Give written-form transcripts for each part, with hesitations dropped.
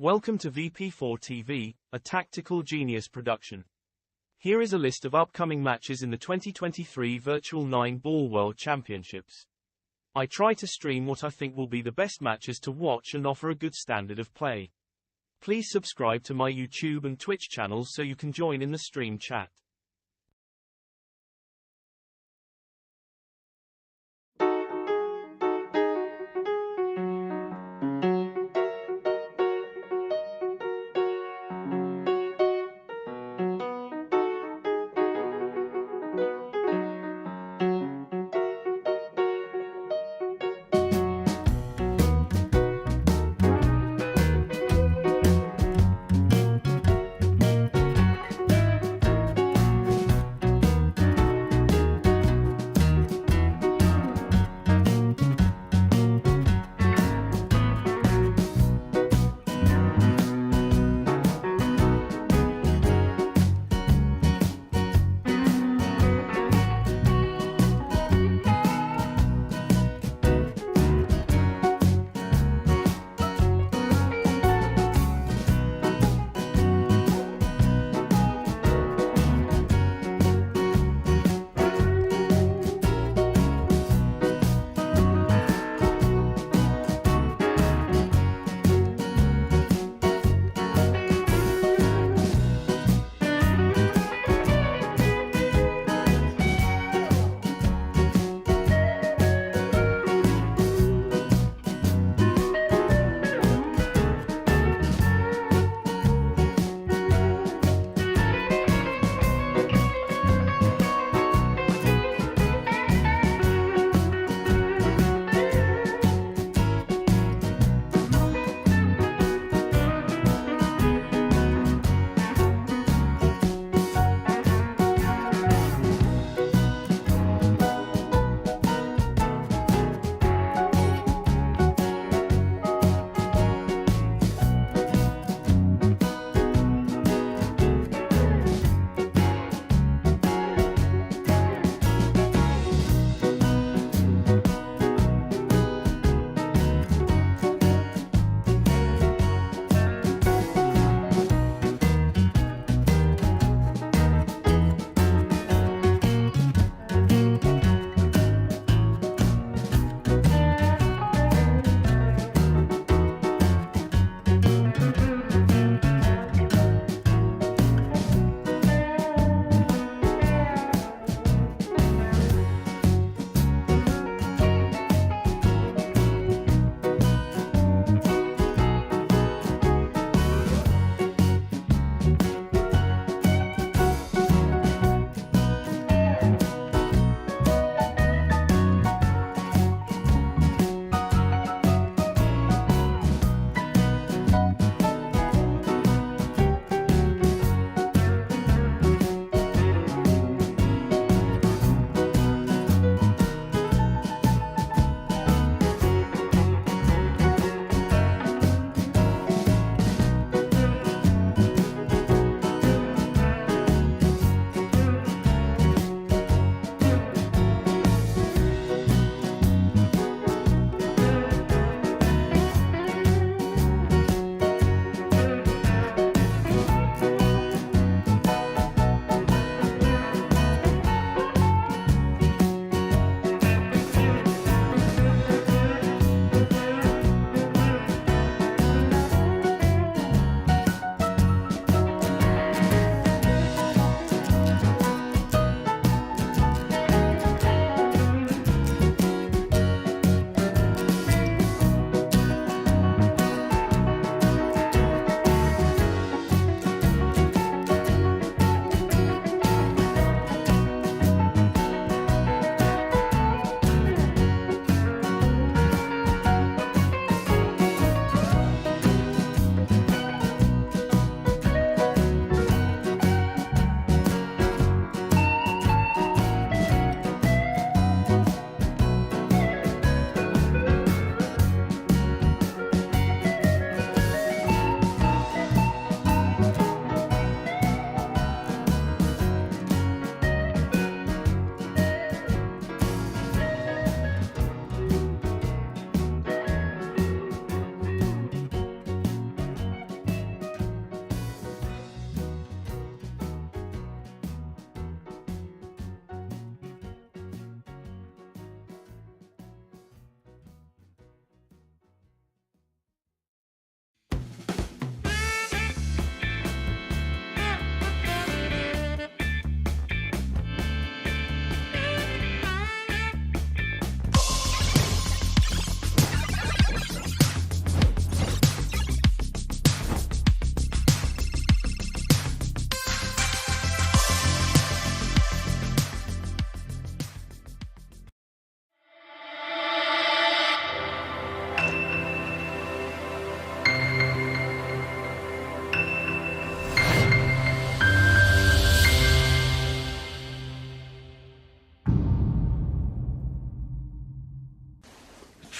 Welcome to VP4 TV, a tactical genius production. Here is a list of upcoming matches in the 2023 Virtual 9-Ball World Championships. I try to stream what I think will be the best matches to watch and offer a good standard of play. Please subscribe to my YouTube and Twitch channels so you can join in the stream chat.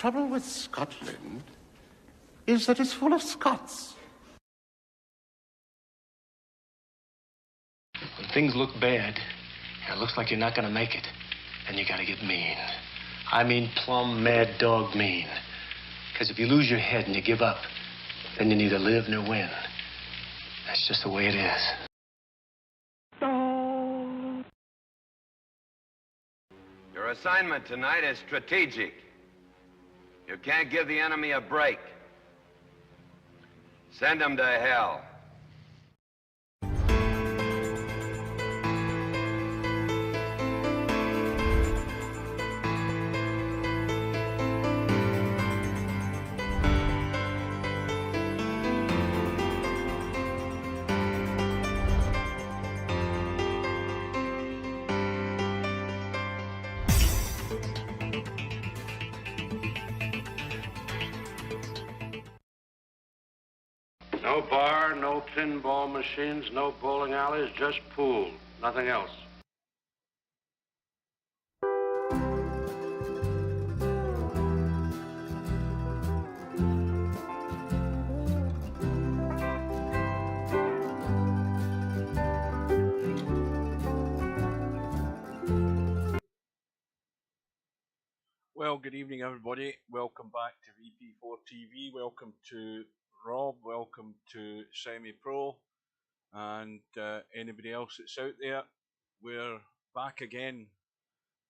trouble with Scotland is that it's full of Scots. When things look bad, and it looks like you're not gonna make it, then you gotta get mean. I mean plumb mad dog mean. Because if you lose your head and you give up, then you neither live nor win. That's just the way it is. Your assignment tonight is strategic. You can't give the enemy a break. Send them to hell. No bar, no pinball machines, no bowling alleys, just pool. Nothing else. Well, good evening, everybody. Welcome back to VP4 TV. Welcome to Rob. Welcome to Semi-Pro and anybody else that's out there. We're back again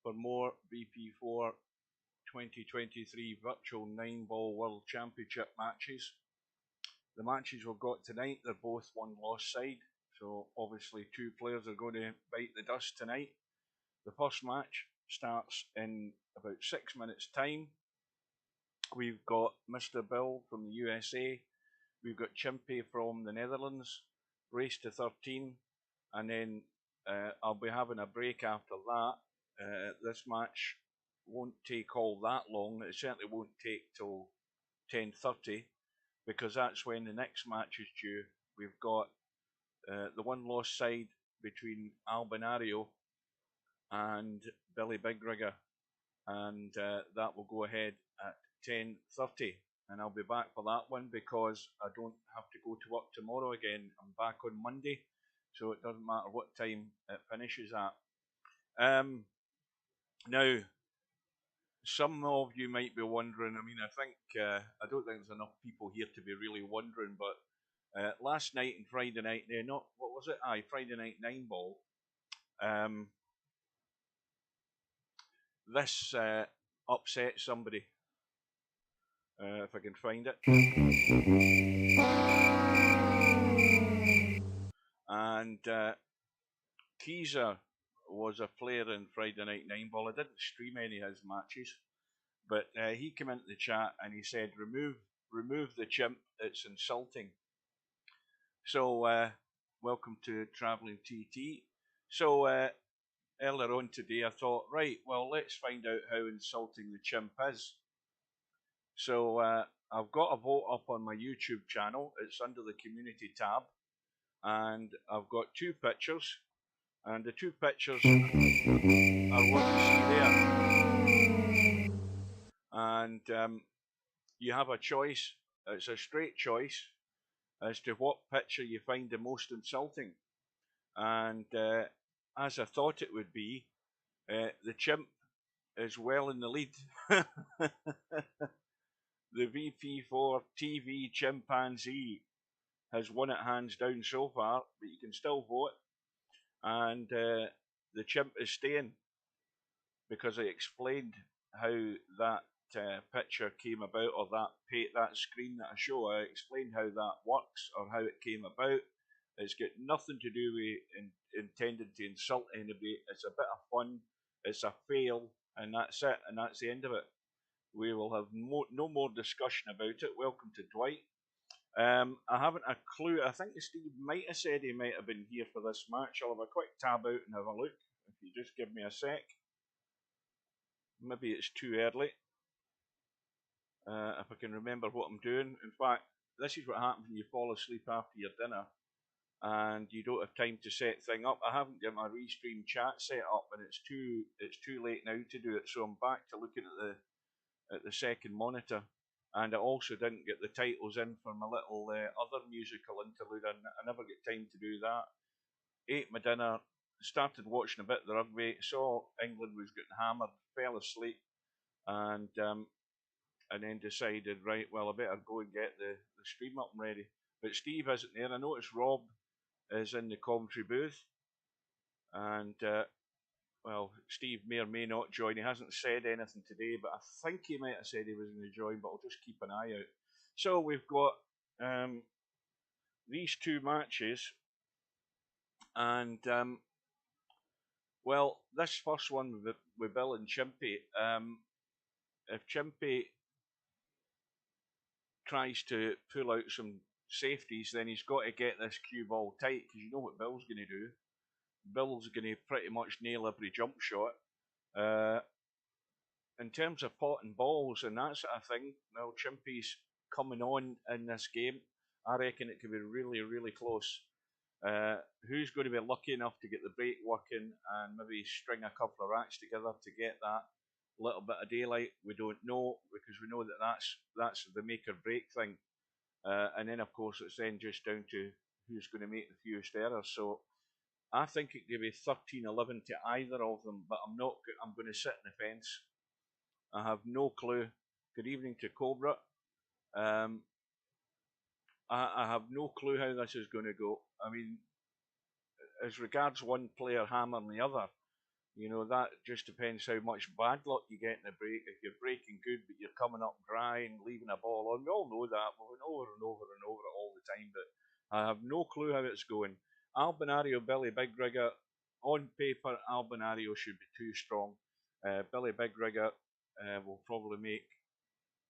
for more VP4 2023 Virtual 9-Ball World Championship matches. The matches we've got tonight, they're both one-loss side, so obviously two players are going to bite the dust tonight. The first match starts in about 6 minutes time. We've got Mr.Bill from the USA, we've got Chimpie from the Netherlands, race to 13, and then I'll be having a break after that. This match won't take all that long, it certainly won't take till 10:30, because that's when the next match is due. We've got the one-loss side between Albinario and Billy Bigrigger, and that will go ahead at 10:30, and I'll be back for that one because I don't have to go to work tomorrow again. I'm back on Monday, so it doesn't matter what time it finishes at. Now, some of you might be wondering, I mean, I don't think there's enough people here to be really wondering, but last night and Friday night, what was it? Friday night 9-ball. This upset somebody, if I can find it. And Keezer was a player in Friday Night 9-Ball. I didn't stream any of his matches, but he came into the chat and he said, remove the chimp, it's insulting. So welcome to Travelling TT. So earlier on today I thought, right, well, let's find out how insulting the chimp is. So I've got a vote up on my YouTube channel. It's under the community tab, and I've got two pictures, and the two pictures are what you see there. And you have a choice. It's a straight choice as to what picture you find the most insulting. And as I thought it would be, the chimp is well in the lead. The VP4 TV chimpanzee has won it hands down so far, but you can still vote. And the chimp is staying because I explained how that picture came about, or that screen that I show. I explained how that works or how it came about. It's got nothing to do with intending to insult anybody. It's a bit of fun. It's a fail, and that's it. And that's the end of it. We will have no more discussion about it. Welcome to Dwight. I haven't a clue. I think Steve might have said he might have been here for this match. I'll have a quick tab out and have a look. If you just give me a sec. Maybe it's too early. If I can remember what I'm doing. In fact, this is what happens when you fall asleep after your dinner and you don't have time to set thing up. I haven't got my restream chat set up, and it's too late now to do it. So I'm back to looking at at the second monitor, and I also didn't get the titles in for my little other musical interlude. I never get time to do that. Ate my dinner, started watching a bit of the rugby, saw England was getting hammered, fell asleep, and then decided, right, well, I better go and get the stream up and ready. But Steve isn't there. I noticed Rob is in the commentary booth, and well, Steve may or may not join. He hasn't said anything today, but I think he might have said he was going to join, but I'll just keep an eye out. So we've got these two matches, and well, this first one with Bill and Chimpie, if Chimpie tries to pull out some safeties, then he's got to get this cue ball tight, because you know what Bill's going to do. Bill's going to pretty much nail every jump shot. In terms of potting balls and that sort of thing, well, Chimpie's coming on in this game. I reckon it could be really, really close. Who's going to be lucky enough to get the break working and maybe string a couple of racks together to get that little bit of daylight? We don't know, because we know that that's the make or break thing. And then, of course, it's then just down to who's going to make the fewest errors. So I think it could be 13-11 to either of them, but I'm going to sit on the fence. I have no clue. Good evening to Cobra. I have no clue how this is going to go. I mean, as regards one player hammering the other, you know, that just depends how much bad luck you get in a break. If you're breaking good, but you're coming up dry and leaving a ball on, we all know that. We've been over and over and over it all the time, but I have no clue how it's going. Albinario, Billy Big Rigger. On paper, Albinario should be too strong. Billy Big Rigger will probably make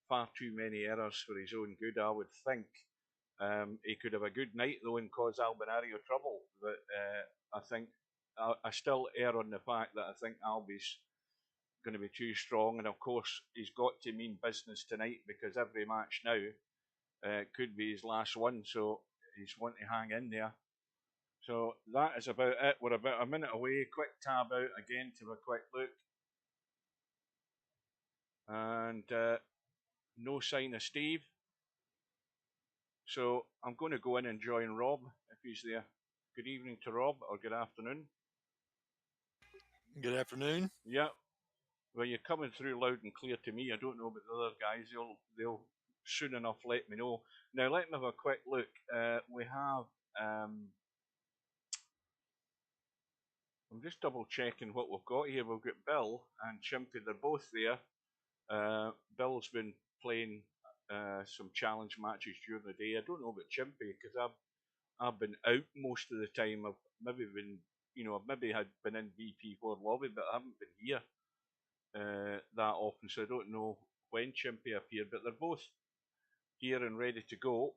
far too many errors for his own good, I would think. He could have a good night though and cause Albinario trouble, but I think I still err on the fact that I think Albi's going to be too strong, and of course he's got to mean business tonight, because every match now could be his last one, so he's wanting to hang in there. So that is about it. We're about a minute away. Quick tab out again to have a quick look, and no sign of Steve. So I'm going to go in and join Rob if he's there. Good evening to Rob, or good afternoon. Good afternoon. Yeah. Well, you're coming through loud and clear to me. I don't know about the other guys. They'll soon enough let me know. Now let me have a quick look. We have. I'm just double checking what we've got here. We've got Bill and Chimpie. They're both there. Bill's been playing some challenge matches during the day. I don't know about Chimpie, because I've been out most of the time. I've maybe been, I've maybe had been in VP4 lobby, but I haven't been here that often, so I don't know when Chimpie appeared. But they're both here and ready to go,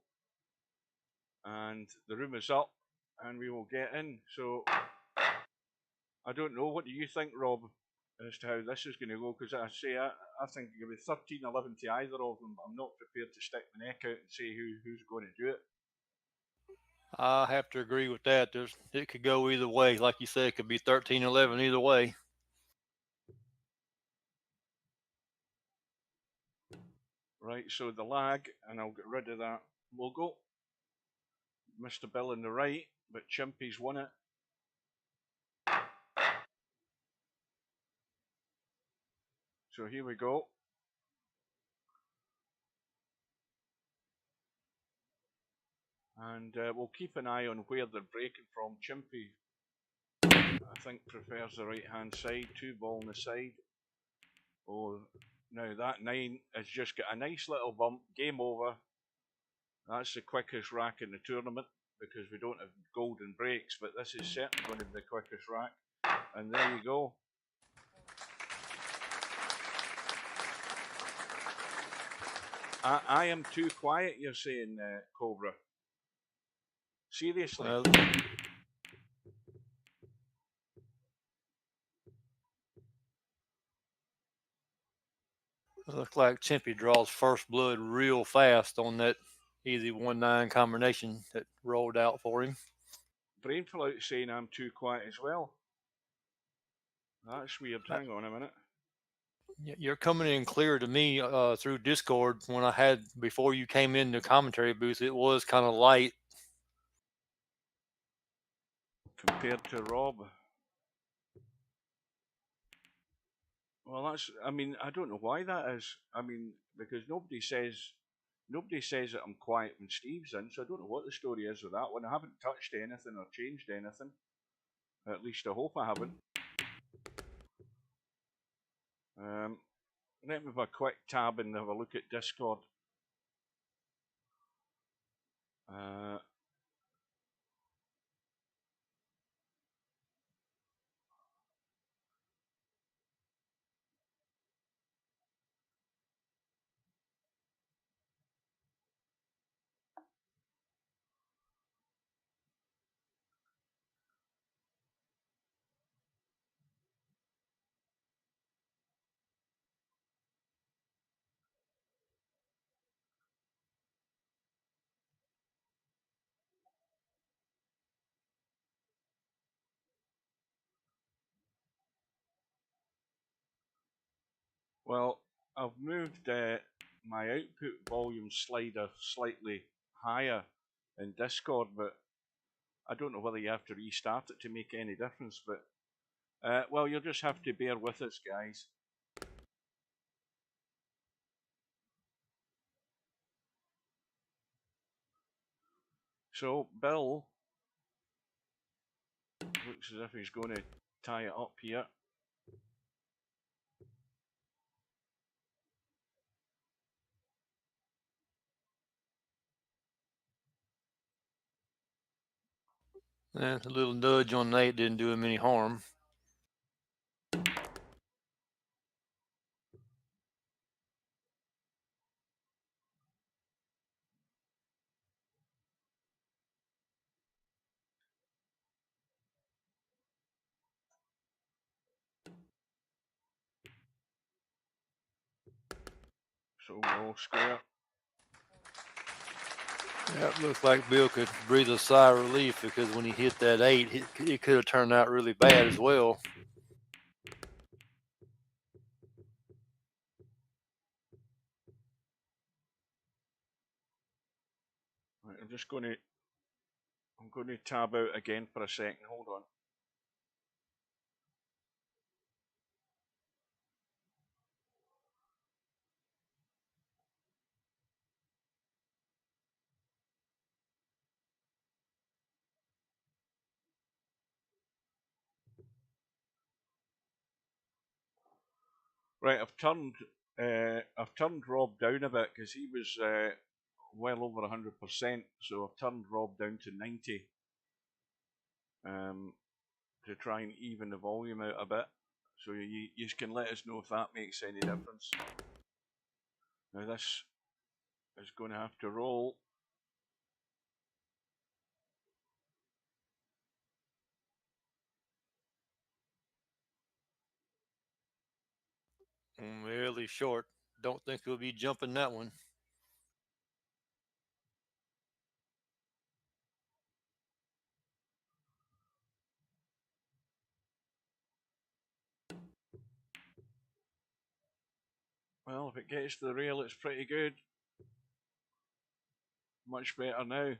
and the room is up, and we will get in. So I don't know. What do you think, Rob, as to how this is going to go? Because I think it could be 13-11 to either of them. But I'm not prepared to stick my neck out and say who's going to do it. I have to agree with that. It could go either way. Like you said, it could be 13-11 either way. Right, so the lag, and I'll get rid of that logo. Mr.Bill on the right, but Chimpie's won it. So here we go. And we'll keep an eye on where they're breaking from. Chimpie, I think, prefers the right-hand side. 2 ball on the side. Oh, now that 9 has just got a nice little bump. Game over. That's the quickest rack in the tournament, because we don't have golden breaks, but this is certainly going to be the quickest rack. And there you go. I am too quiet, you're saying, Cobra. Seriously? Looks like Chimpie draws first blood real fast on that easy 1-9 combination that rolled out for him. Brainful out saying I'm too quiet as well. That's weird. Hang on a minute. You're coming in clear to me through Discord. When I had before you came in the commentary booth, it was kind of light compared to Rob. Well, that's. I mean, I don't know why that is. I mean, because nobody says that I'm quiet when Steve's in, so I don't know what the story is with that one. I haven't touched anything or changed anything. At least I hope I haven't. Let me have a quick tab and have a look at Discord. Well, I've moved my output volume slider slightly higher in Discord, but I don't know whether you have to restart it to make any difference. But well, you'll just have to bear with us, guys. So Bill looks as if he's going to tie it up here. A little nudge on Nate didn't do him any harm. So we'll square. That looks like Bill could breathe a sigh of relief because when he hit that 8, it could have turned out really bad as well. Right, I'm going to tab out again for a second. Hold on. Right, I've turned Rob down a bit because he was well over 100%. So I've turned Rob down to 90 to try and even the volume out a bit. So you can let us know if that makes any difference. Now this is going to have to roll. Really short. Don't think he'll be jumping that one. Well, if it gets to the rail, it's pretty good. Much better now.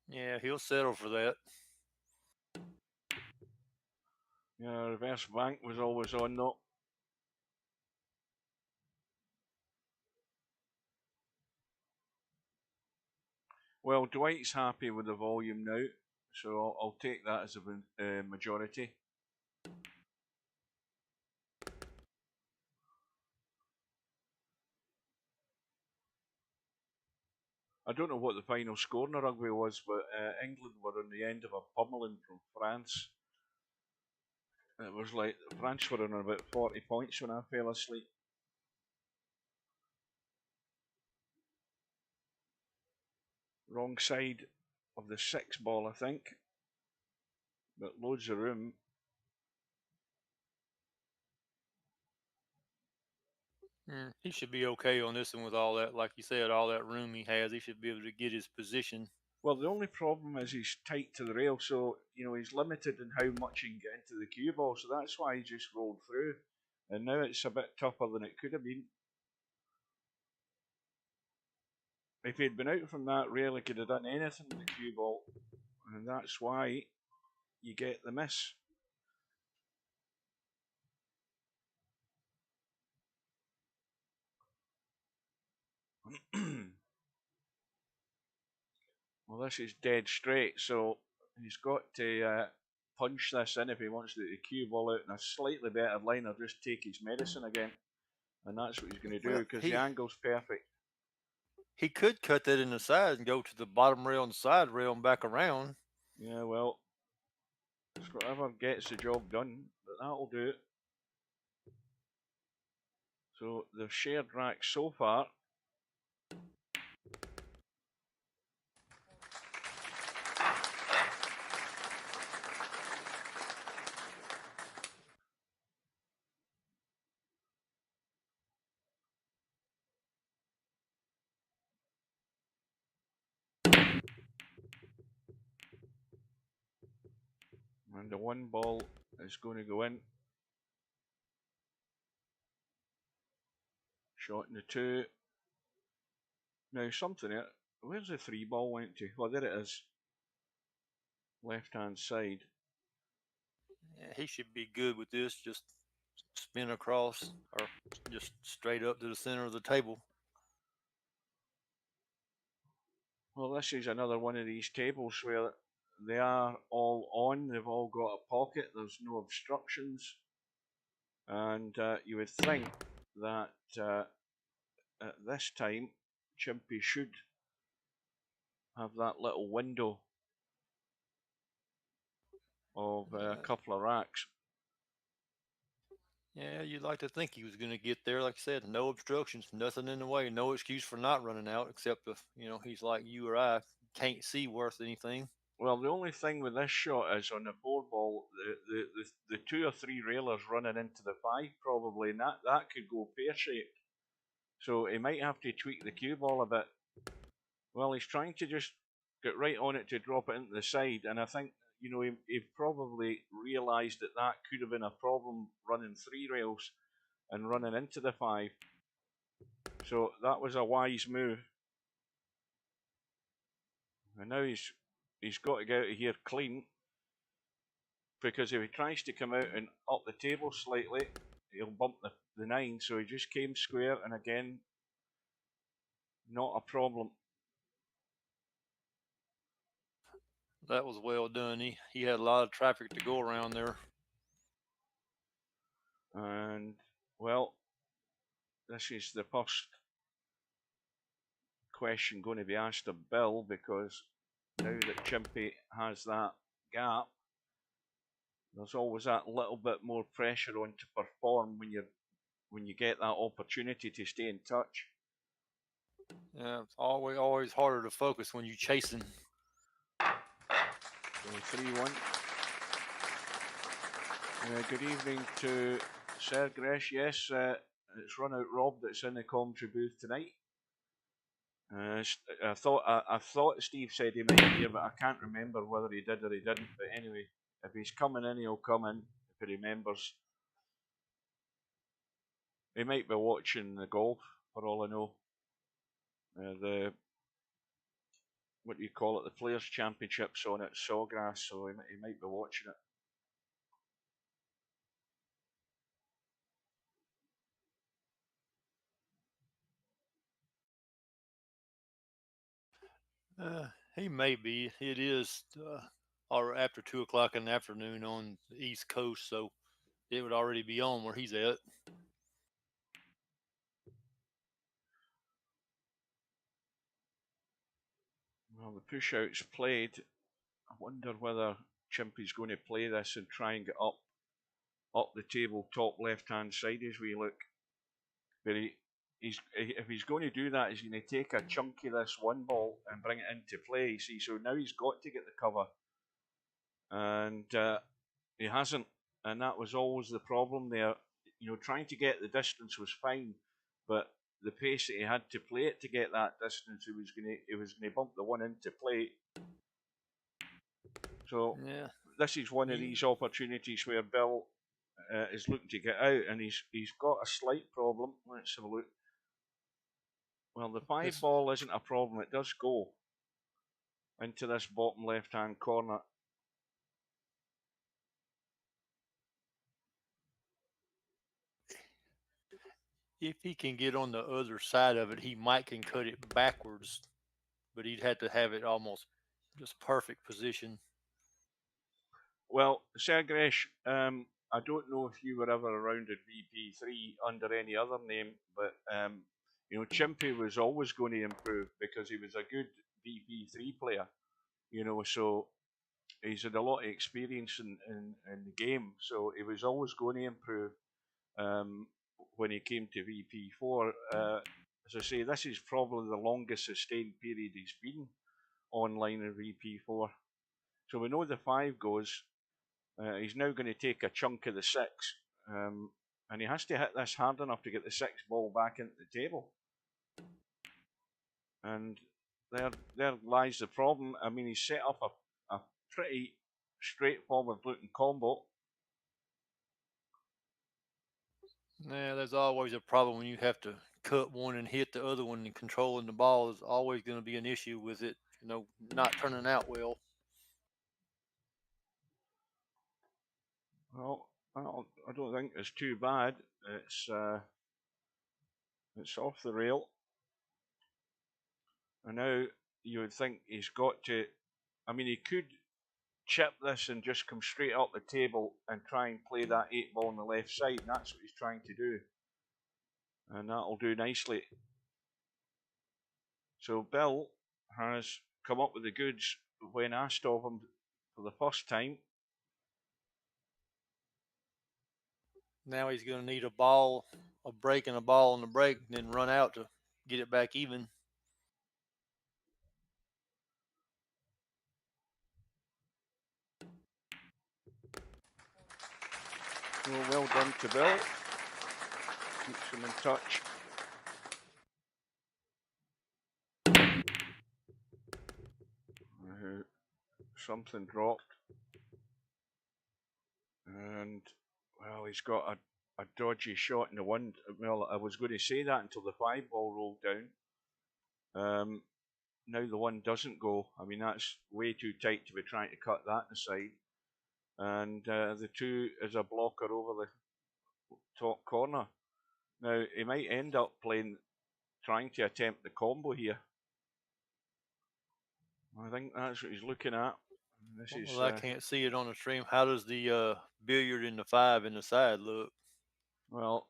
Yeah, he'll settle for that. Yeah, reverse bank was always on though. Well, Dwight's happy with the volume now, so I'll take that as a majority. I don't know what the final score in the rugby was, but England were on the end of a pummeling from France. It was like France were on about 40 points when I fell asleep. Wrong side of the 6 ball, I think. But loads of room. He should be okay on this one with all that, like you said, all that room he has. He should be able to get his position. Well, the only problem is he's tight to the rail, so he's limited in how much he can get into the cue ball. So that's why he just rolled through, and now it's a bit tougher than it could have been. If he'd been out from that rail, he could have done anything with the cue ball, and that's why you get the miss. Well, this is dead straight, so he's got to punch this in if he wants the cue ball out in a slightly better line, or just take his medicine again. And that's what he's going to do, because the angle's perfect. He could cut that in the side and go to the bottom rail and side rail and back around. Yeah, well, it's whatever gets the job done, but that'll do it. So they've shared racks so far. And the one ball is going to go in. Shot in the two. Now something, where's the three ball went to? Well, there it is. Left hand side. Yeah, he should be good with this. Just spin across or just straight up to the center of the table. Well, this is another one of these tables where they are all on. They've all got a pocket. There's no obstructions. And you would think that at this time, Chimpie should have that little window of a couple of racks. Yeah, you'd like to think he was going to get there. Like I said, no obstructions, nothing in the way, no excuse for not running out, except if he's like you or I, can't see worth anything. Well, the only thing with this shot is on the four ball, the two or three railers running into the five probably, and that could go pear shaped. So he might have to tweak the cue ball a bit. Well, he's trying to just get right on it to drop it into the side, and I think he probably realised that could have been a problem running three rails and running into the five. So that was a wise move. And now he's got to get out of here clean, because if he tries to come out and up the table slightly, he'll bump the nine. So he just came square, and again, not a problem. That was well done. He had a lot of traffic to go around there. And, well, this is the first question going to be asked of Bill, because now that Chimpie has that gap, there's always that little bit more pressure on to perform when you get that opportunity to stay in touch. Yeah, it's always harder to focus when you're chasing. So 3-1. Good evening to Sir Gresh. Yes, it's Run Out Rob that's in the commentary booth tonight. I thought Steve said he might be here, but I can't remember whether he did or he didn't. But anyway, if he's coming in, he'll come in if he remembers. He might be watching the golf, for all I know. What do you call it? The Players' Championships on at Sawgrass, so he might be watching it. He may be. It is or after 2 o'clock in the afternoon on the East Coast, so it would already be on where he's at. Well, the push out's played. I wonder whether Chimpie's going to play this and try and get up the table, top left hand side as we look. But if he's going to do that, he's going to take a chunk of this one ball and bring it into play. You see, so now he's got to get the cover, and he hasn't, and that was always the problem there. Trying to get the distance was fine, but the pace that he had to play it to get that distance, he was gonna bump the one into play. So Yeah. this is one of these opportunities where Bill is looking to get out, and he's got a slight problem. Let's have a look. Well, the 5 ball isn't a problem. It does go into this bottom left-hand corner. If he can get on the other side of it, he might can cut it backwards, but he'd have to have it almost just perfect position. Well, Sergresh, I don't know if you were ever around at VP3 under any other name, but you know, Chimpie was always going to improve because he was a good VP3 player. You know, so he's had a lot of experience in the game, so he was always going to improve when he came to VP4. As I say, this is probably the longest sustained period he's been online in VP4. So we know the 5 goes. He's now going to take a chunk of the 6, and he has to hit this hard enough to get the 6 ball back into the table. And there lies the problem. I mean, he's set up a pretty straightforward looking combo. Yeah, there's always a problem when you have to cut one and hit the other one, and controlling the ball is always going to be an issue with it, you know, not turning out well. Well, I don't think it's too bad. It's off the rail. And now you would think he's got to. I mean, he could chip this and just come straight up the table and try and play that 8 ball on the left side. And that's what he's trying to do. And that'll do nicely. So Bill has come up with the goods when asked of him for the first time. Now he's going to need a ball, a break and a ball on the break, and then run out to get it back even. Well done to Bill. Keeps him in touch. Something dropped. And, well, he's got a dodgy shot in the wind. Well, I was going to say that until the 5 ball rolled down. Now the 1 doesn't go. I mean, that's way too tight to be trying to cut that aside. And the 2 is a blocker over the top corner. Now, he might end up trying to attempt the combo here. I think that's what he's looking at. Well, I can't see it on the stream. How does the billiard in the 5 in the side look? Well,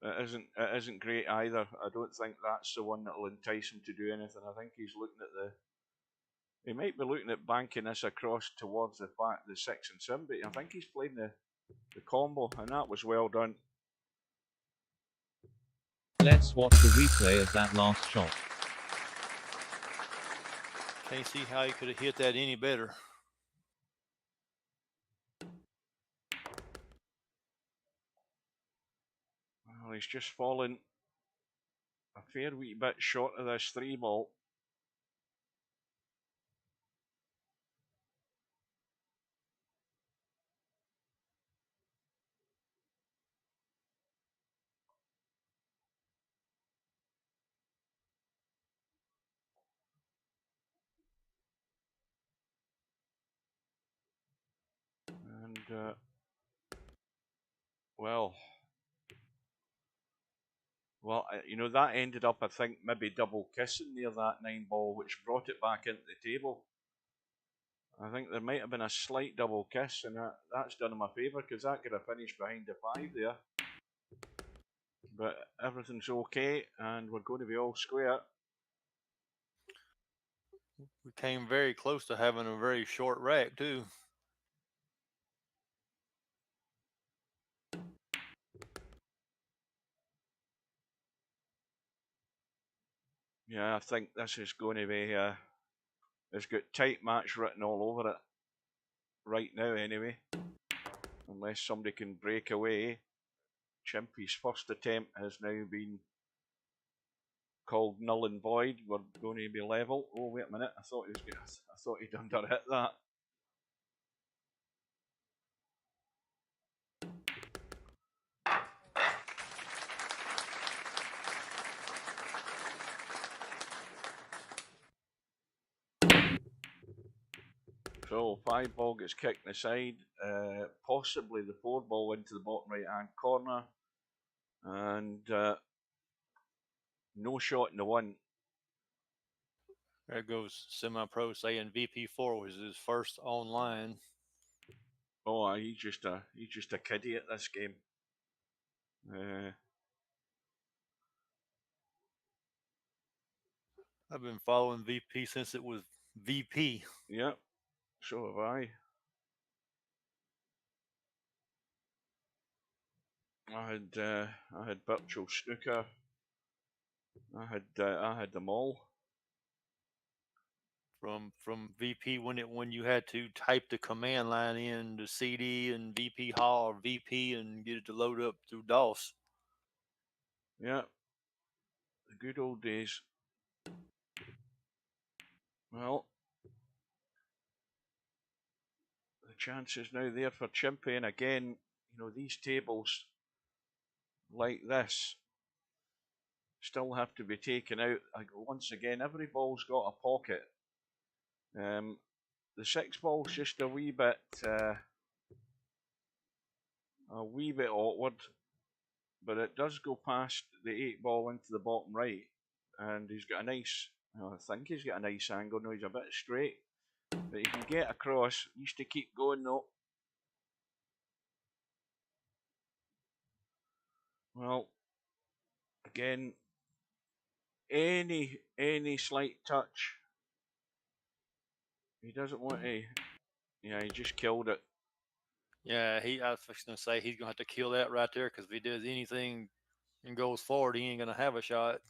it isn't great either. I don't think that's the one that'll entice him to do anything. I think he's looking at he might be looking at banking this across towards the 6 and 7, but I think he's playing the combo, and that was well done. Let's watch the replay of that last shot. Can't see how he could have hit that any better. Well, he's just fallen a fair wee bit short of this 3 ball. And, well, you know, that ended up, I think, maybe double kissing near that 9 ball, which brought it back into the table. I think there might have been a slight double kiss, and that's done him a favour, because that could have finished behind the 5 there. But everything's okay, and we're going to be all square. We came very close to having a very short rack, too. Yeah, I think this is going to be, it's got tight match written all over it. Right now, anyway. Unless somebody can break away. Chimpie's first attempt has now been called null and void were going to be level. Oh, wait a minute! I thought he'd under hit that. So 5 ball gets kicked in the side, possibly the 4 ball into the bottom right hand corner, and no shot in the 1. There goes semi-pro saying VP4 was his first online. Oh, he's just a kiddie at this game. I've been following VP since it was VP. Yep, so have I. I had virtual snooker. I had them all. From VP when you had to type the command line in to CD and VP Hall or VP and get it to load up through DOS. Yeah, the good old days. Well, the chance is now there for Chimpie, and again, these tables like this still have to be taken out. Once again, every ball's got a pocket. The 6 ball's just a wee bit awkward, but it does go past the 8 ball into the bottom right, and he's got a nice. I think he's got a nice angle. No, he's a bit straight, but he can get across. He needs to keep going though. Well, again, any slight touch, he doesn't want to. Yeah, he just killed it. Yeah, I was going to say he's going to have to kill that right there, because if he does anything and goes forward, he ain't going to have a shot.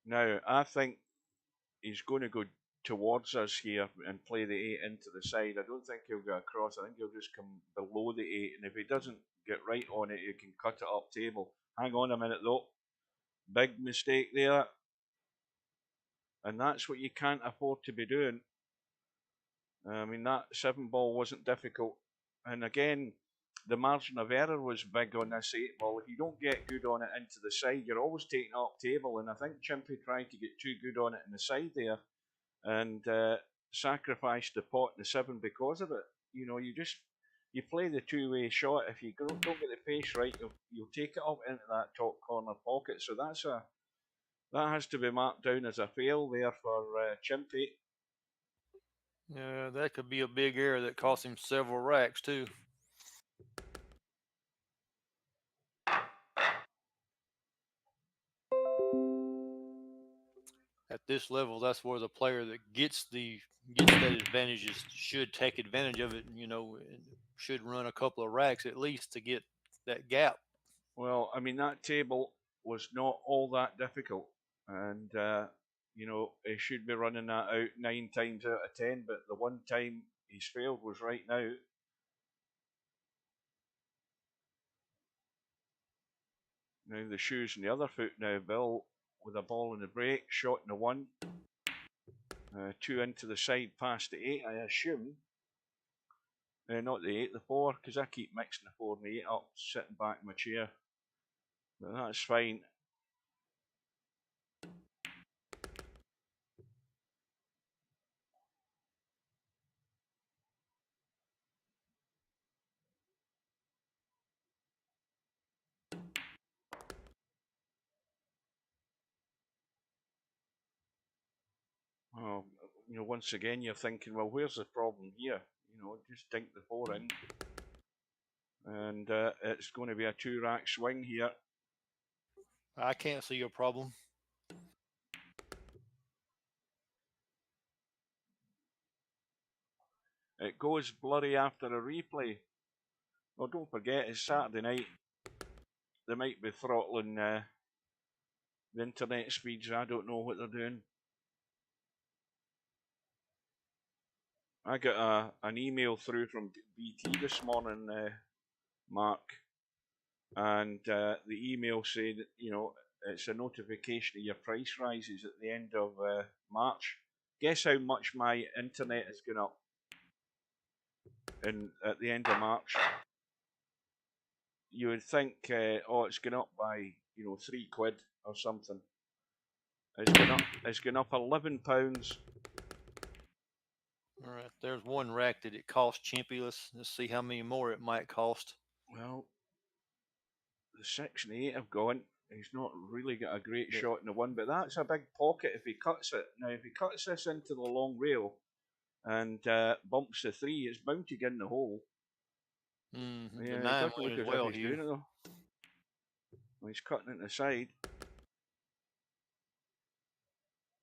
Now, I think he's going to go towards us here and play the 8 into the side. I don't think he'll go across. I think he'll just come below the 8, and if he doesn't get right on it, you can cut it up table. Hang on a minute though. Big mistake there. And that's what you can't afford to be doing. I mean, that 7 ball wasn't difficult. And again, the margin of error was big on this 8 ball. If you don't get good on it into the side, you're always taking it up table. And I think Chimpie tried to get too good on it in the side there and sacrificed the pot in the 7 because of it. You play the 2-way shot. If you don't get the pace right, you'll take it up into that top corner pocket. So that has to be marked down as a fail there for Chimpie. Yeah, that could be a big error that cost him several racks too. At this level, that's where the player that gets that advantage should take advantage of it. And should run a couple of racks at least to get that gap. Well, I mean, that table was not all that difficult, and he should be running that out 9 times out of 10. But the one time he's failed was right now. Now the shoes in the other foot now. Bill with a ball in the break, shot in the 1. 2 into the side past the 8, I assume. Not the 8, the 4, because I keep mixing the 4 and the 8 up, sitting back in my chair. But that's fine. Oh, once again, you're thinking, well, where's the problem here? Just dink the 4 in. And it's going to be a 2-rack swing here. I can't see a problem. It goes blurry after a replay. Well, don't forget, it's Saturday night. They might be throttling the internet speeds. I don't know what they're doing. I got an email through from BT this morning, Mark, and the email saying that, you know, it's a notification of your price rises at the end of March. Guess how much my internet has gone up at the end of March? You would think, oh, it's gone up by, you know, £3 or something. It's gone up £11. All right, there's one rack that it cost Chimpie. Let's see how many more it might cost. Well, the 6 and 8 have gone. He's not really got a great shot in the one, but that's a big pocket if he cuts it. Now, if he cuts this into the long rail and bumps the 3, it's bound to get in the hole. Mm-hmm. Yeah, The it 9 doesn't went look as as well if he's here. doing it though. Well, he's cutting it to the side.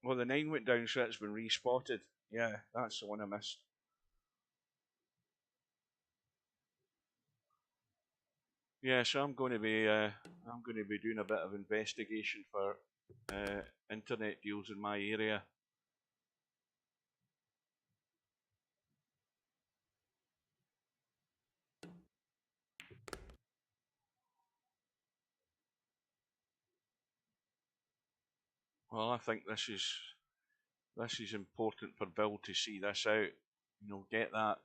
Well, the 9 went down, so it's been respotted. Yeah, that's the one I missed. Yeah, so I'm going to be doing a bit of investigation for internet deals in my area. Well, I think this is important for Bill to see this out. You know, get that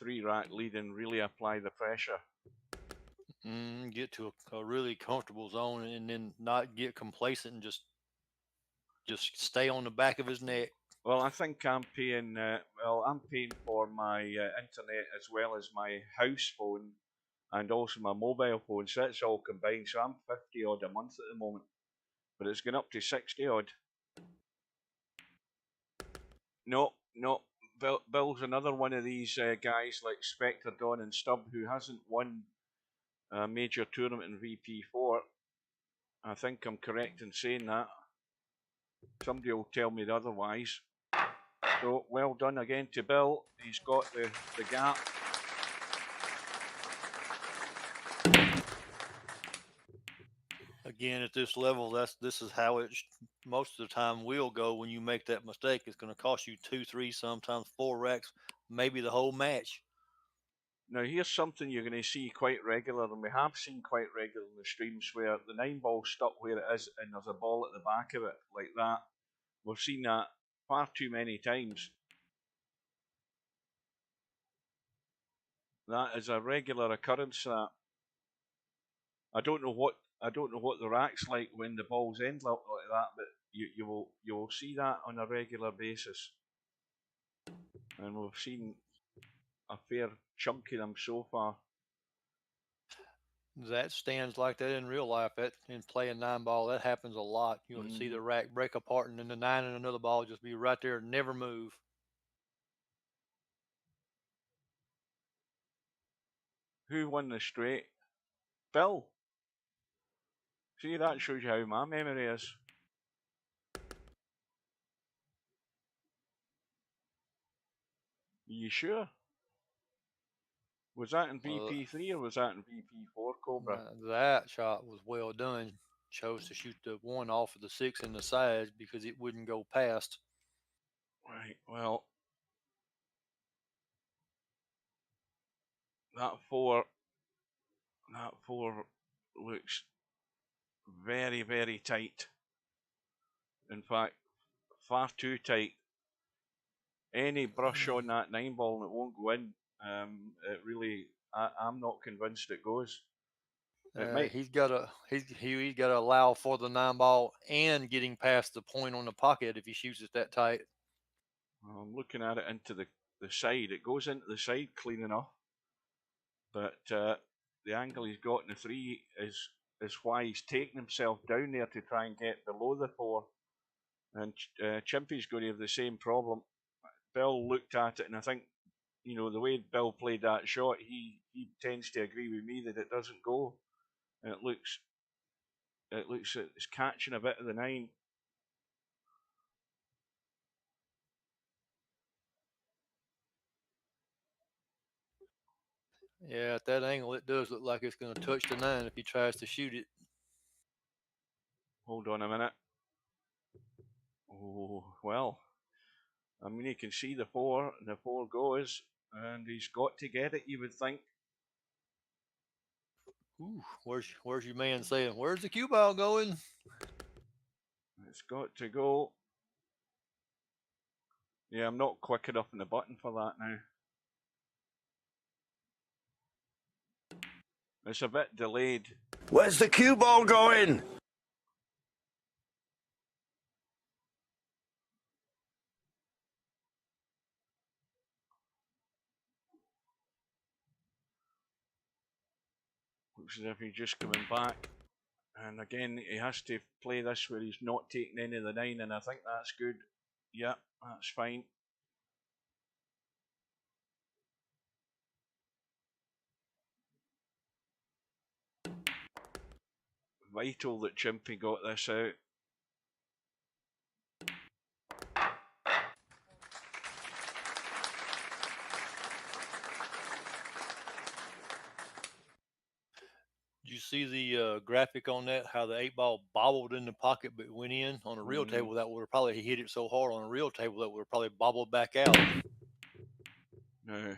3-rack lead and really apply the pressure. Get to a really comfortable zone and then not get complacent and just stay on the back of his neck. Well, I think I'm paying. I'm paying for my internet as well as my house phone and also my mobile phone. So it's all combined. So I'm 50 odd a month at the moment, but it's going up to 60 odd. No, no. Bill's another one of these guys like Spectre, Dawn, and Stubb who hasn't won a major tournament in VP4. I think I'm correct in saying that. Somebody will tell me otherwise. So well done again to Bill. He's got the gap. Again, at this level, this is how it most of the time will go when you make that mistake. It's going to cost you 2, 3, sometimes 4 racks, maybe the whole match. Now here's something you're going to see quite regular, and we have seen quite regular in the streams where the 9 ball's stuck where it is and there's a ball at the back of it like that. We've seen that far too many times. That is a regular occurrence. That I don't know what the rack's like when the balls end up like that, but you will see that on a regular basis, and we've seen a fair chunk of them so far. That stands like that in real life. That in playing 9 ball, that happens a lot. You'll see the rack break apart, and then the 9 and another ball just be right there, never move. Who won the straight? Bill. See, that shows you how my memory is. Are you sure? Was that in VP3 or was that in VP4, Cobra? That shot was well done. Chose to shoot the 1 off of the 6 in the sides because it wouldn't go past. Right, well, that 4 looks very, very tight. In fact, far too tight. Any brush on that 9 ball and it won't go in. It really, I'm not convinced it goes. He's got to allow for the 9 ball and getting past the point on the pocket if he shoots it that tight. I'm looking at it into the side. It goes into the side clean enough, but the angle he's got in the 3 is why he's taking himself down there to try and get below the 4. And Chimpie's going to have the same problem. Bill looked at it, and I think, you know, the way Bill played that shot, he tends to agree with me that it doesn't go. And it looks it's catching a bit of the 9. Yeah, at that angle, it does look like it's going to touch the 9 if he tries to shoot it. Hold on a minute. Oh, well. I mean, you can see the 4, and the 4 goes, and he's got to get it, you would think. Ooh, where's your man saying, where's the cue ball going? It's got to go. Yeah, I'm not quick enough on the button for that now. It's a bit delayed. Where's the cue ball going? Looks as if he's just coming back. And again, he has to play this where he's not taking any of the 9, and I think that's good. Yeah, that's fine. Vital that Chimpie got this out. Did you see the graphic on that? How the 8-ball bobbled in the pocket but went in on a real table? That would have probably hit it so hard on a real table that would have probably bobbled back out. Now,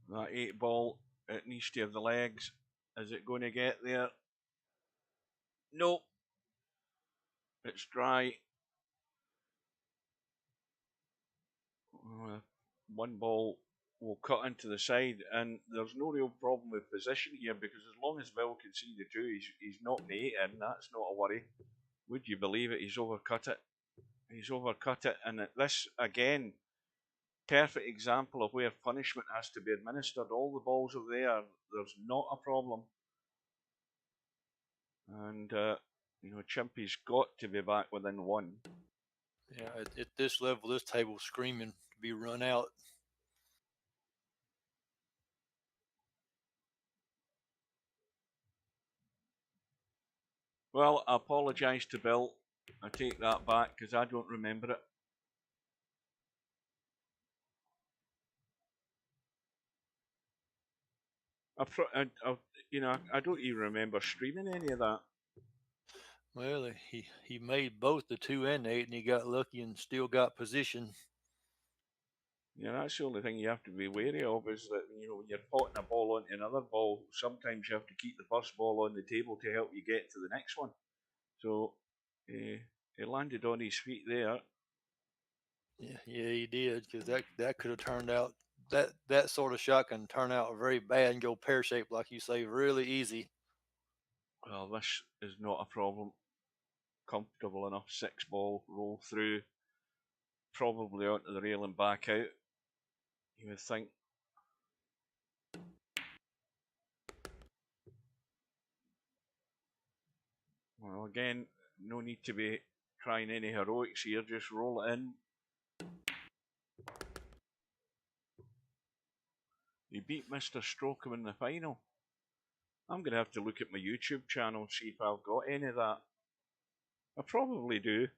that 8-ball, it needs to have the legs. Is it going to get there? Nope. It's dry. One ball will cut into the side, and there's no real problem with position here because as long as Bill can see the 2, he's knocking the 8 in. That's not a worry. Would you believe it? He's overcut it. He's overcut it, and this again, perfect example of where punishment has to be administered. All the balls are there. There's not a problem, and Chimpie's got to be back within 1. Yeah, at this level, this table's screaming to be run out. Well, I apologise to Bill. I take that back because I don't remember it. I don't even remember streaming any of that. Well, he made both the 2 and 8, and he got lucky and still got position. Yeah, that's the only thing you have to be wary of is that when you're potting a ball onto another ball, sometimes you have to keep the first ball on the table to help you get to the next one. So he landed on his feet there. Yeah, he did, because that could have turned out, that sort of shot can turn out very bad and go pear-shaped, like you say, really easy. Well, this is not a problem. Comfortable enough 6-ball roll through, probably onto the rail and back out. You would think. Well, again, no need to be trying any heroics here. Just roll it in. He beat Mr. Strocum in the final. I'm going to have to look at my YouTube channel and see if I've got any of that. I probably do.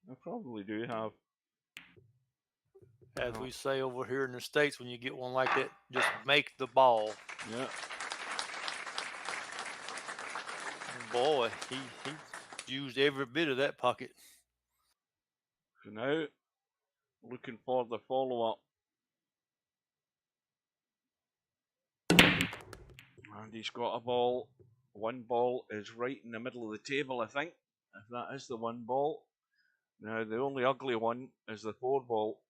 I probably do have. As we say over here in the States, when you get one like that, just make the ball. Yeah. Boy, he used every bit of that pocket. So now, looking for the follow-up. And he's got a ball. 1 ball is right in the middle of the table, I think. If that is the 1 ball. Now, the only ugly one is the 4 ball.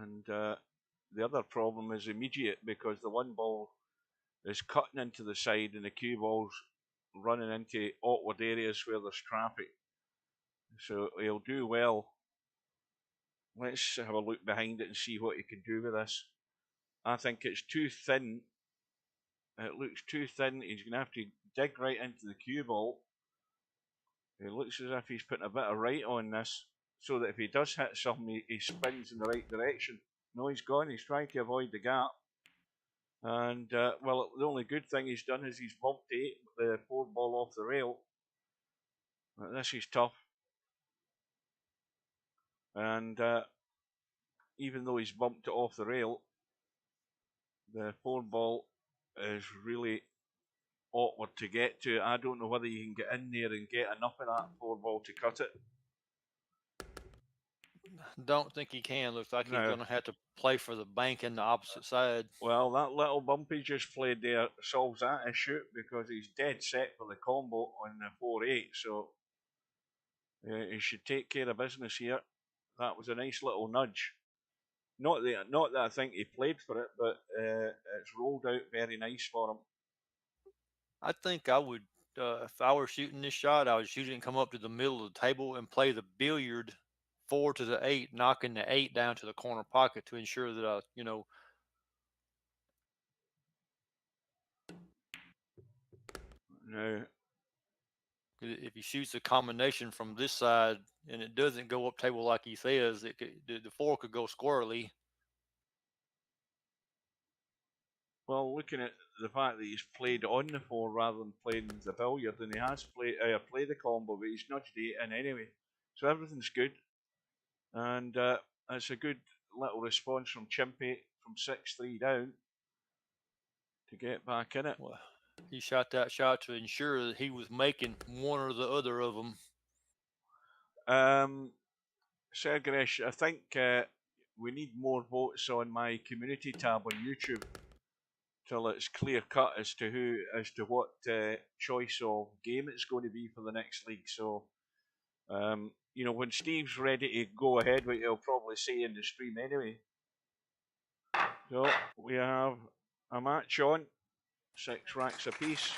And the other problem is immediate because the 1 ball is cutting into the side and the cue ball's running into awkward areas where there's traffic. So he'll do well. Let's have a look behind it and see what he can do with this. I think it's too thin. It looks too thin. He's going to have to dig right into the cue ball. It looks as if he's putting a bit of right on this so that if he does hit something, he spins in the right direction. No, he's gone. He's trying to avoid the gap. And, well, the only good thing he's done is he's bumped the 4 ball off the rail. This is tough. And even though he's bumped it off the rail, the 4 ball is really awkward to get to. I don't know whether you can get in there and get enough of that 4 ball to cut it. Don't think he can. Looks like he's No. going to have to play for the bank in the opposite side. Well, that little bump he just played there solves that issue because he's dead set for the combo on the 4-8. So he should take care of business here. That was a nice little nudge. Not that I think he played for it, but it's rolled out very nice for him. I think I would, if I were shooting this shot, I would shoot it and come up to the middle of the table and play the billiard 4 to the 8, knocking the 8 down to the corner pocket to ensure that I, Now, if he shoots a combination from this side and it doesn't go up table like he says, the 4 could go squirrely. well, looking at the fact that he's played on the 4 rather than playing the billiard, and he has played the combo, but he's nudged 8 in anyway. So everything's good. And it's a good little response from Chimpie from 6-3 down to get back in it. Well, he shot that shot to ensure that he was making one or the other of them. Sergeresh, I think we need more votes on my community tab on YouTube till it's clear cut as to what choice of game it's going to be for the next league. So, when Steve's ready to go ahead, what he'll probably say in the stream anyway. So we have a match on, 6 racks apiece.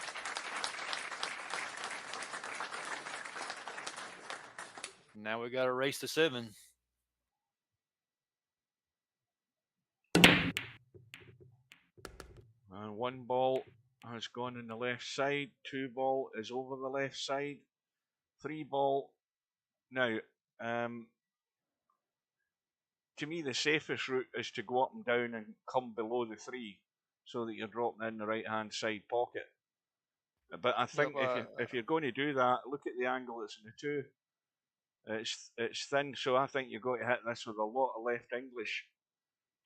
Now we got to race to 7. And 1 ball has gone on the left side, 2 ball is over the left side, 3 ball. Now, to me, the safest route is to go up and down and come below the 3 so that you're dropping in the right hand side pocket. But I think if you're going to do that, look at the angle it's in the 2. It's thin, so I think you've got to hit this with a lot of left English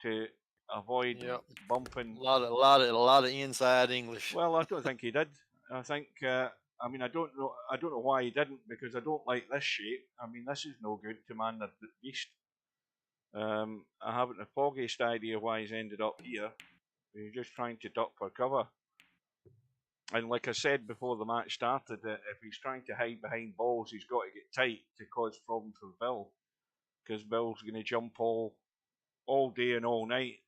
to avoid bumping. A lot of inside English. Well, I don't think he did. I think I don't know why he didn't, because I don't like this shape. I mean, this is no good to man the beast. I haven't the foggiest idea why he's ended up here. He's just trying to duck for cover. And like I said before the match started, that if he's trying to hide behind balls, he's got to get tight to cause problems for Bill, because Bill's going to jump all day and all night.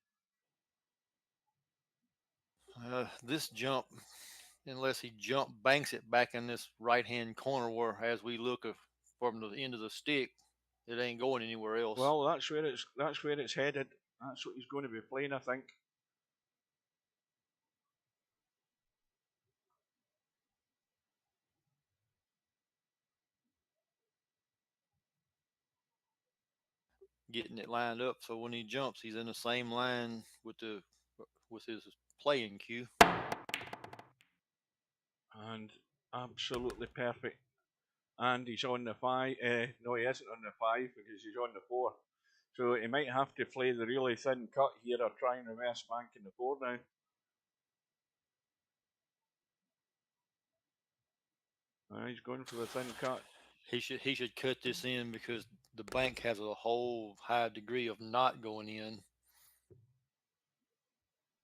This jump, unless he banks it back in this right-hand corner, where as we look from the end of the stick, it ain't going anywhere else. Well, that's where it's headed. That's what he's going to be playing, I think. Getting it lined up so when he jumps, he's in the same line with his playing cue. And absolutely perfect. And he's on the 5. No, he isn't on the 5 because he's on the 4. So he might have to play the really thin cut here or try and reverse bank in the 4 now. He's going for the thin cut. He should cut this in because the bank has a whole high degree of not going in.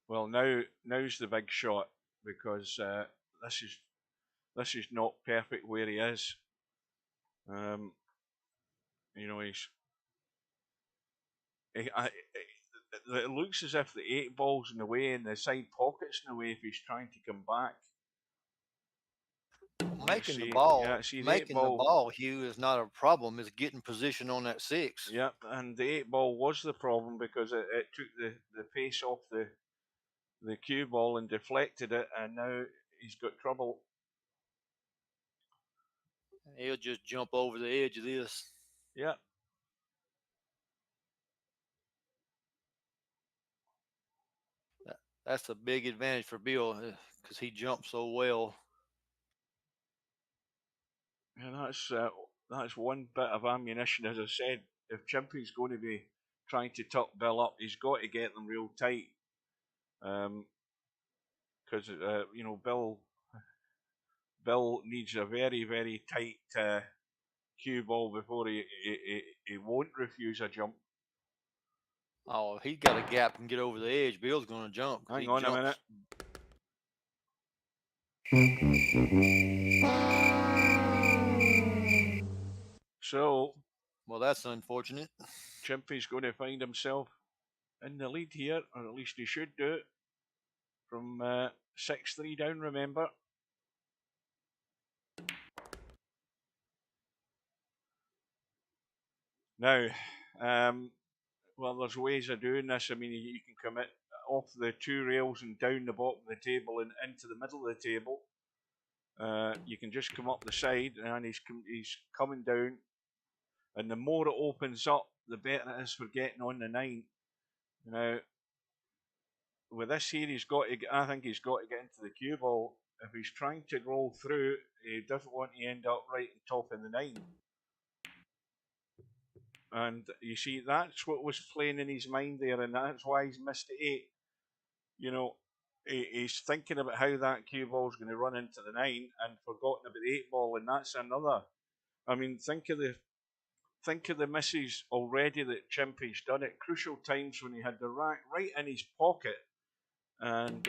Well, now's the big shot, because this is not perfect where he is. It looks as if the 8 ball's in the way and the side pocket's in the way if he's trying to come back. Making the ball, Hugh, is not a problem. It's getting position on that 6. Yep, and the 8 ball was the problem because it took the pace off the cue ball and deflected it, and now he's got trouble. He'll just jump over the edge of this. Yep. That's a big advantage for Bill because he jumps so well. And that's one bit of ammunition. As I said, if Chimpie's going to be trying to tuck Bill up, he's got to get them real tight. Because Bill needs a very, very tight cue ball before he he won't refuse a jump. Oh, he got a gap and get over the edge. Bill's going to jump. Hang on a minute. So, well, that's unfortunate. Chimpie's going to find himself in the lead here, or at least he should do it. From 6-3 down, remember. Now, well, there's ways of doing this. I mean, you can come it off the two rails and down the bottom of the table and into the middle of the table. You can just come up the side, and he's coming down. And the more it opens up, the better it is for getting on the 9. Now, with this here, I think he's got to get into the cue ball. If he's trying to roll through, he doesn't want to end up right on top of the 9. And you see, that's what was playing in his mind there, and that's why he's missed the 8. You know, he's thinking about how that cue ball's going to run into the 9 and forgotten about the 8 ball, and that's another. I mean, think of the misses already that Chimpie's done at crucial times when he had the rack right in his pocket, and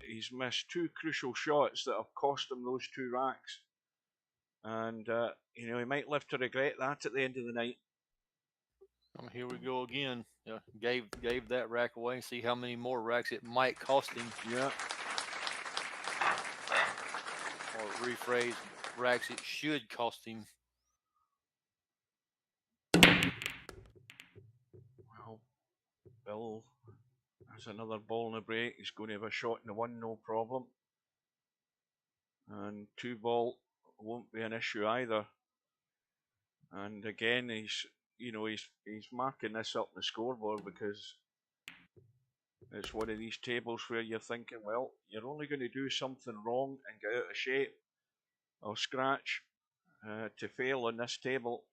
he's missed 2 crucial shots that have cost him those 2 racks. And you know, he might live to regret that at the end of the night. Here we go again. Yeah, gave that rack away. See how many more racks it might cost him. Yeah. Or rephrase, racks it should cost him. Well, Bill has another ball in the break. He's going to have a shot in the 1, no problem. And 2 ball won't be an issue either. And again, he's marking this up on the scoreboard because it's one of these tables where you're thinking, well, you're only going to do something wrong and get out of shape or scratch to fail on this table.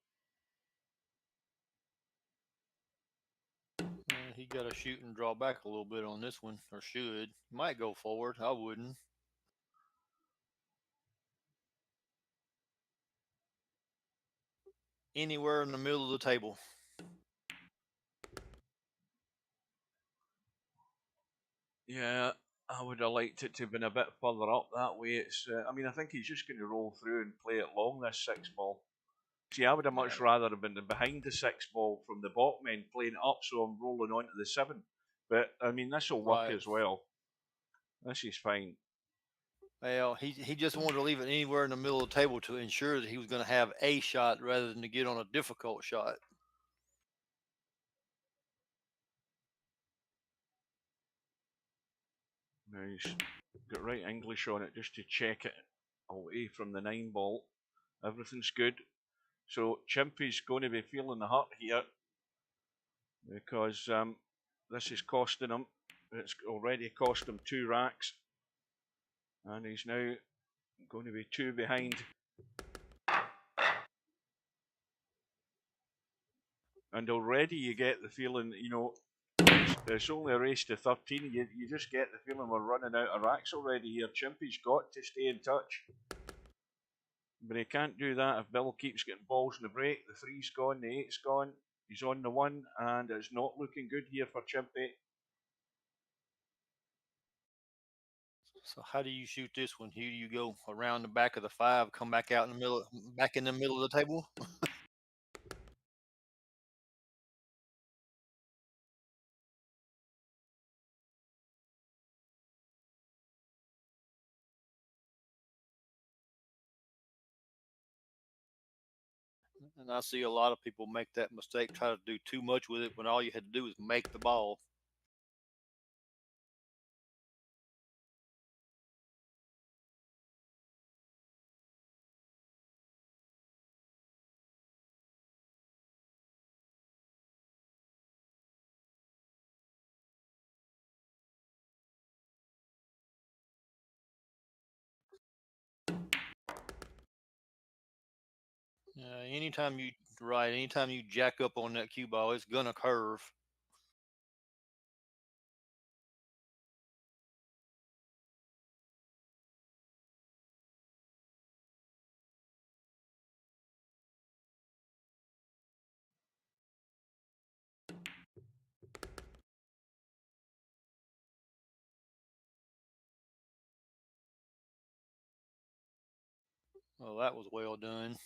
He got to shoot and draw back a little bit on this one, or should. Might go forward. I wouldn't. Anywhere in the middle of the table. Yeah, I would have liked it to have been a bit further up that way. It's, I mean, I think he's just going to roll through and play it long, this 6 ball. See, I would have much rather have been behind the 6 ball from the bottom end, playing it up so I'm rolling onto the 7. But, I mean, this will work as well. This is fine. Well, he just wanted to leave it anywhere in the middle of the table to ensure that he was going to have a shot rather than to get on a difficult shot. Now he's got right English on it just to check it away from the 9 ball. Everything's good. So Chimpie's going to be feeling the hurt here because this is costing him. It's already cost him 2 racks. And he's now going to be 2 behind. And already you get the feeling, you know, it's only a race to 13. You just get the feeling we're running out of racks already here. Chimpie's got to stay in touch. But he can't do that if Bill keeps getting balls in the break. The 3's gone, the 8's gone. He's on the 1, and it's not looking good here for Chimpie. So how do you shoot this one? Here you go around the back of the 5, come back out in the middle, back in the middle of the table. And I see a lot of people make that mistake, try to do too much with it when all you had to do was make the ball. Anytime you jack up on that cue ball, it's gonna curve. Well, that was well done.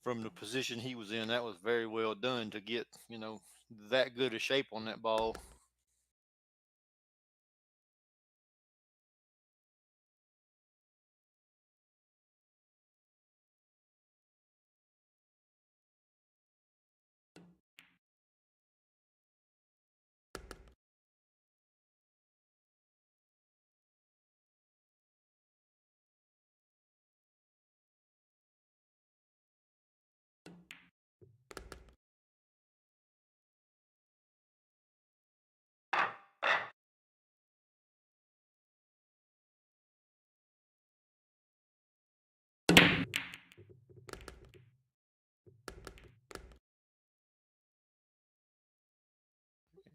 From the position he was in, that was very well done to get, that good a shape on that ball.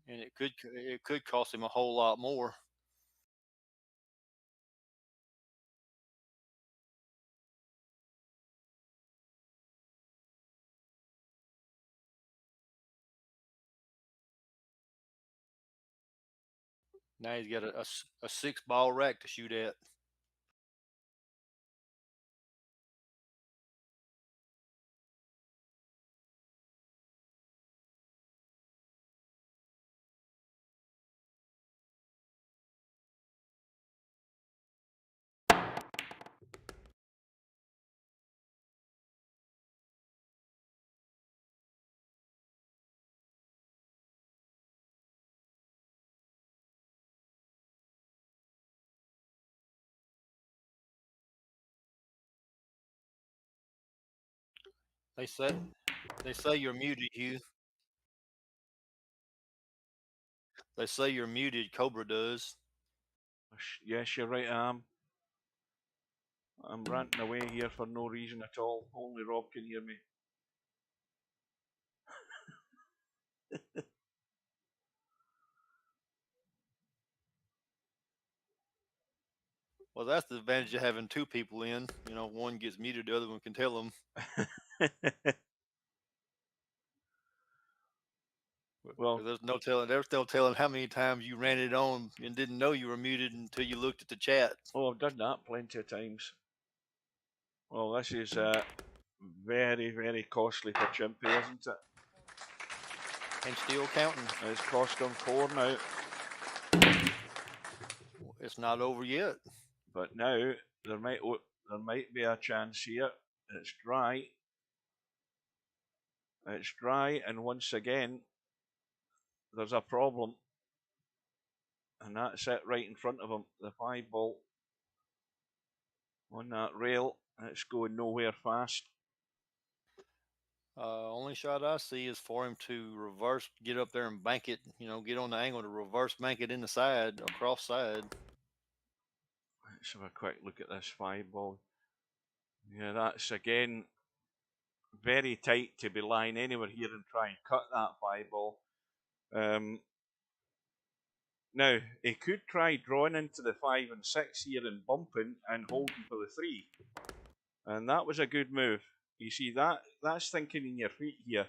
And it could cost him a whole lot more. Now he's got a 6-ball rack to shoot at. They say you're muted, Hugh. They say you're muted. Cobra does. Yes, you're right, I am. I'm ranting away here for no reason at all. Only Rob can hear me. Well, that's the advantage of having two people in. One gets muted, the other one can tell them. Well, there's no telling how many times you ran it on and didn't know you were muted until you looked at the chat. Oh, I've done that plenty of times. Well, this is very, very costly for Chimpie, isn't it? And still counting. It's cost him 4 now. It's not over yet. But now there might be a chance here. It's dry. It's dry, and once again, there's a problem. And that's it right in front of him. The 5-ball on that rail. It's going nowhere fast. Only shot I see is for him to reverse, get up there and bank it, get on the angle to reverse bank it in the side, across side. Let's have a quick look at this 5-ball. Yeah, that's again very tight to be lying anywhere here and try and cut that 5-ball. Now, he could try drawing into the 5 and 6 here and bumping and holding for the 3. And that was a good move. You see, that's thinking in your feet here.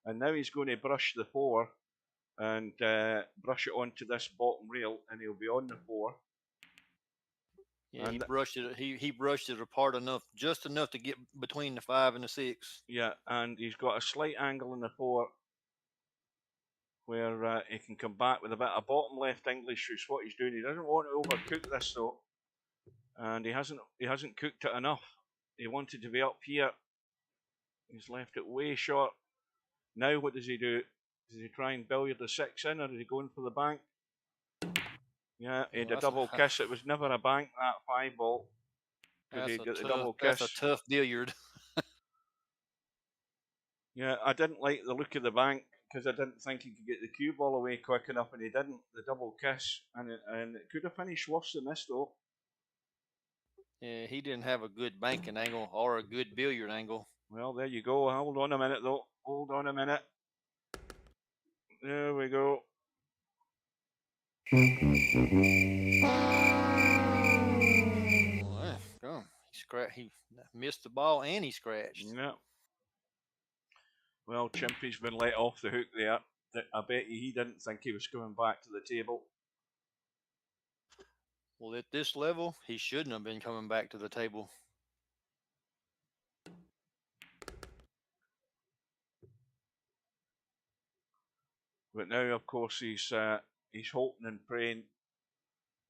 And now he's going to brush the 4 and brush it onto this bottom rail, and he'll be on the 4. Yeah, and he brushed it apart just enough to get between the 5 and the 6. Yeah, and he's got a slight angle in the 4 where he can come back with a bit of bottom left English, is what he's doing. He doesn't want to overcook this though, and he hasn't cooked it enough. He wanted to be up here. He's left it way short. Now what does he do? Does he try and billiard the 6 in, or is he going for the bank? Yeah, he had a double kiss. It was never a bank, that 5-ball. Because he got the double kiss. That's a tough billiard. Yeah, I didn't like the look of the bank because I didn't think he could get the cue ball away quick enough, and he didn't. The double kiss, and it could have finished worse than this though. Yeah, he didn't have a good banking angle or a good billiard angle. Well, there you go. Hold on a minute though. Hold on a minute. There we go. He missed the ball and he scratched. Yeah. Well, Chimpie's been let off the hook there. bet you he didn't think he was coming back to the table. Well, at this level, he shouldn't have been coming back to the table. But now, of course, he's hoping and praying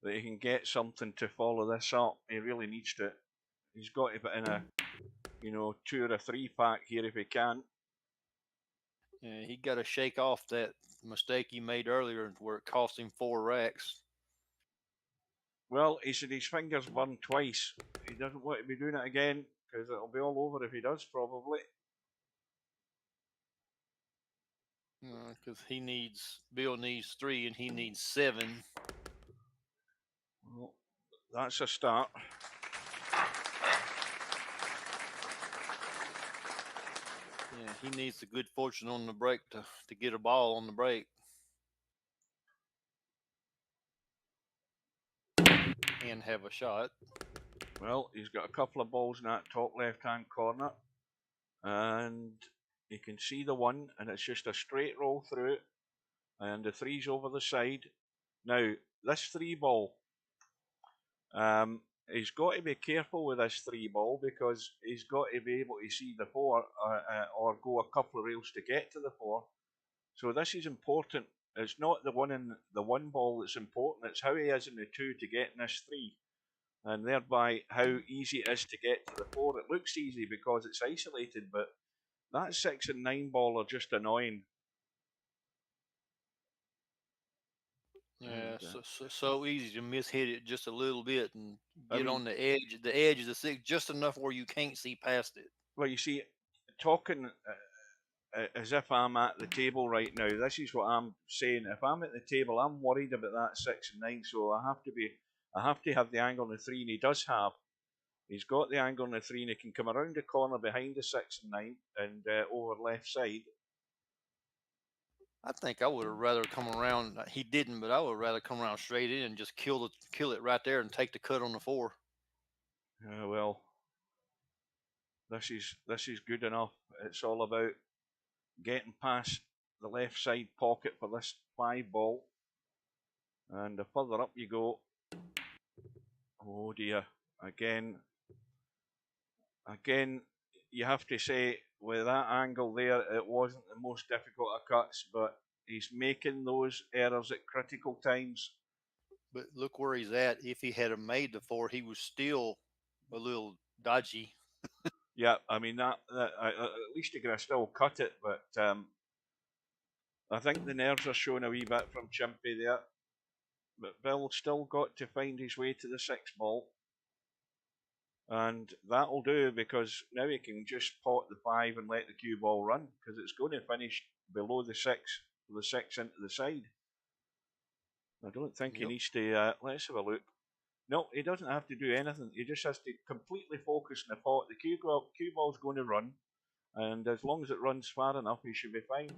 that he can get something to follow this up. He really needs to. He's got to put in a, 2 or a 3 pack here if he can. Yeah, he got to shake off that mistake he made earlier where it cost him 4 racks. Well, he said his fingers burned twice. He doesn't want to be doing it again because it'll be all over if he does, probably. Because Bill needs 3 and he needs 7. Well, that's a start. Yeah, he needs the good fortune on the break to get a ball on the break. And have a shot. Well, he's got a couple of balls in that top left-hand corner. And you can see the 1, and it's just a straight roll through it. And the 3's over the side. Now, this 3 ball, he's got to be careful with this 3 ball because he's got to be able to see the 4 or go a couple of rails to get to the 4. So this is important. It's not the 1 ball that's important. It's how he is in the 2 to get in this 3. And thereby how easy it is to get to the 4. It looks easy because it's isolated, but that 6 and 9 ball are just annoying. Yeah, so easy to mishit it just a little bit and get on the edge of the 6 just enough where you can't see past it. Well, you see, talking as if I'm at the table right now, this is what I'm saying. If I'm at the table, I'm worried about that 6 and 9, so I have to have the angle on the 3, and he does have. He's got the angle on the 3, and he can come around the corner behind the 6 and 9 and over left side. I think I would have rather come around. He didn't, but I would rather come around straight in and just kill it right there and take the cut on the 4. Well, this is good enough. It's all about getting past the left side pocket for this 5 ball, and the further up you go. Oh dear! Again, you have to say with that angle there, it wasn't the most difficult of cuts, but he's making those errors at critical times. But look where he's at. If he had made the 4, he was still a little dodgy. Yeah, I mean that at least he could have still cut it, but I think the nerves are showing a wee bit from Chimpie there. But Bill still got to find his way to the 6 ball. And that'll do because now he can just pot the 5 and let the cue ball run because it's going to finish below the 6, the 6 into the side. I don't think he needs to. Let's have a look. No, he doesn't have to do anything. He just has to completely focus on the pot. The cue ball's going to run, and as long as it runs far enough, he should be fine.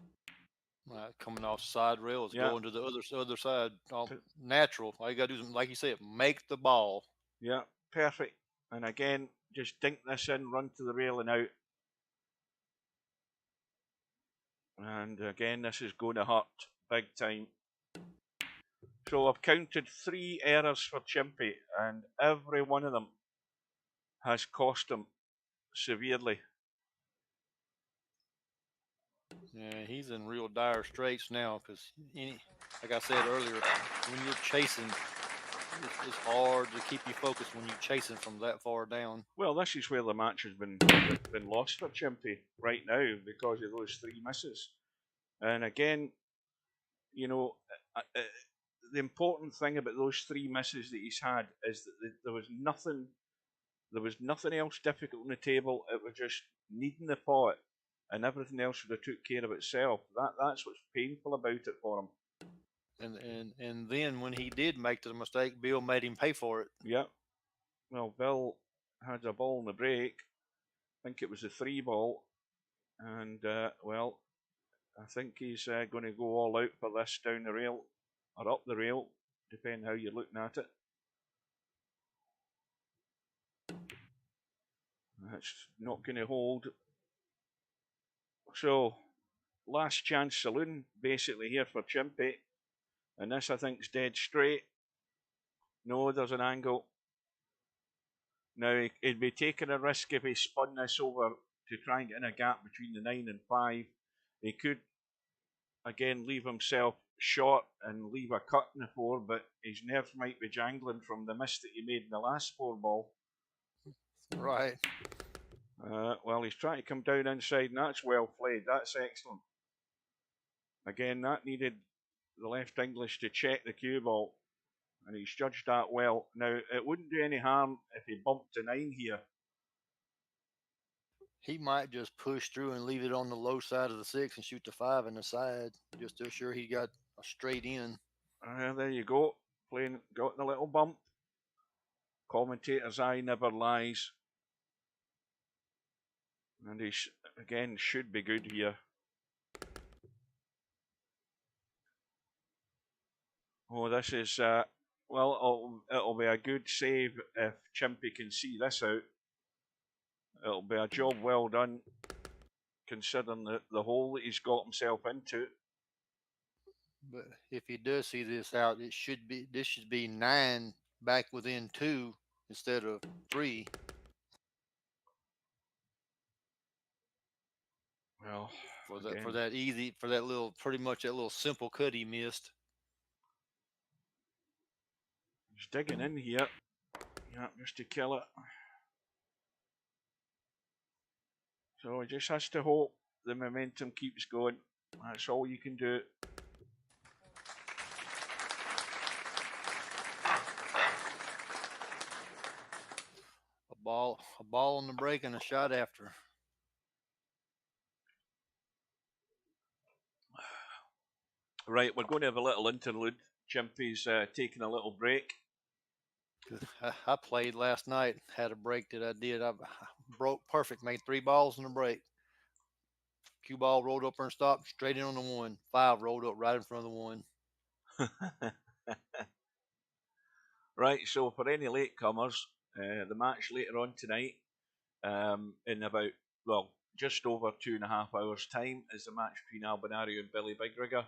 Right, coming off side rails, going to the other side, all natural. All you got to do is, like you said, make the ball. Yeah, perfect. And again, just dink this in, run to the rail and out. And again, this is going to hurt big time. So I've counted 3 errors for Chimpie, and every one of them has cost him severely. Yeah, he's in real dire straits now because, like I said earlier, when you're chasing, it's hard to keep you focused when you're chasing from that far down. Well, this is where the match has been lost for Chimpie right now because of those 3 misses. And again, the important thing about those 3 misses that he's had is that there was nothing else difficult on the table. It was just needing the pot, and everything else would have took care of itself. That's what's painful about it for him. And then when he did make the mistake, Bill made him pay for it. Yep. Well, Bill had a ball in the break. I think it was a 3 ball, and well, I think he's going to go all out for this down the rail or up the rail, depending how you're looking at it. That's not going to hold. So last chance saloon basically here for Chimpie. And this I think is dead straight. No, there's an angle. Now he'd be taking a risk if he spun this over to try and get in a gap between the 9 and 5. He could again leave himself short and leave a cut in the 4, but his nerves might be jangling from the miss that he made in the last 4 ball. Right. Well, he's trying to come down inside, and that's well played. That's excellent. Again, that needed the left English to check the cue ball, and he's judged that well. Now, it wouldn't do any harm if he bumped to 9 here. He might just push through and leave it on the low side of the 6 and shoot the 5 in the side, just to assure he got a straight in. There you go. Got the little bump. Commentator's eye never lies. And he, again, should be good here. Oh, this is, well, it'll be a good save if Chimpie can see this out. It'll be a job well done, considering the hole that he's got himself into. But if he does see this out, this should be 9 back within 2 instead of 3. Well, for that little pretty much that little simple cut he missed. He's digging in here. Yeah, just to kill it. So he just has to hope the momentum keeps going. That's all you can do. A ball on the break and a shot after. Right, we're going to have a little interlude. Chimpie's taking a little break. I played last night, had a break that I did. I broke perfect, made 3 balls in a break. Cue ball rolled up and stopped, straight in on the 1. 5 rolled up right in front of the 1. Right, so for any latecomers, the match later on tonight, in about, well, just over 2.5 hours' time, is the match between Albinario and Billy Bigrigger,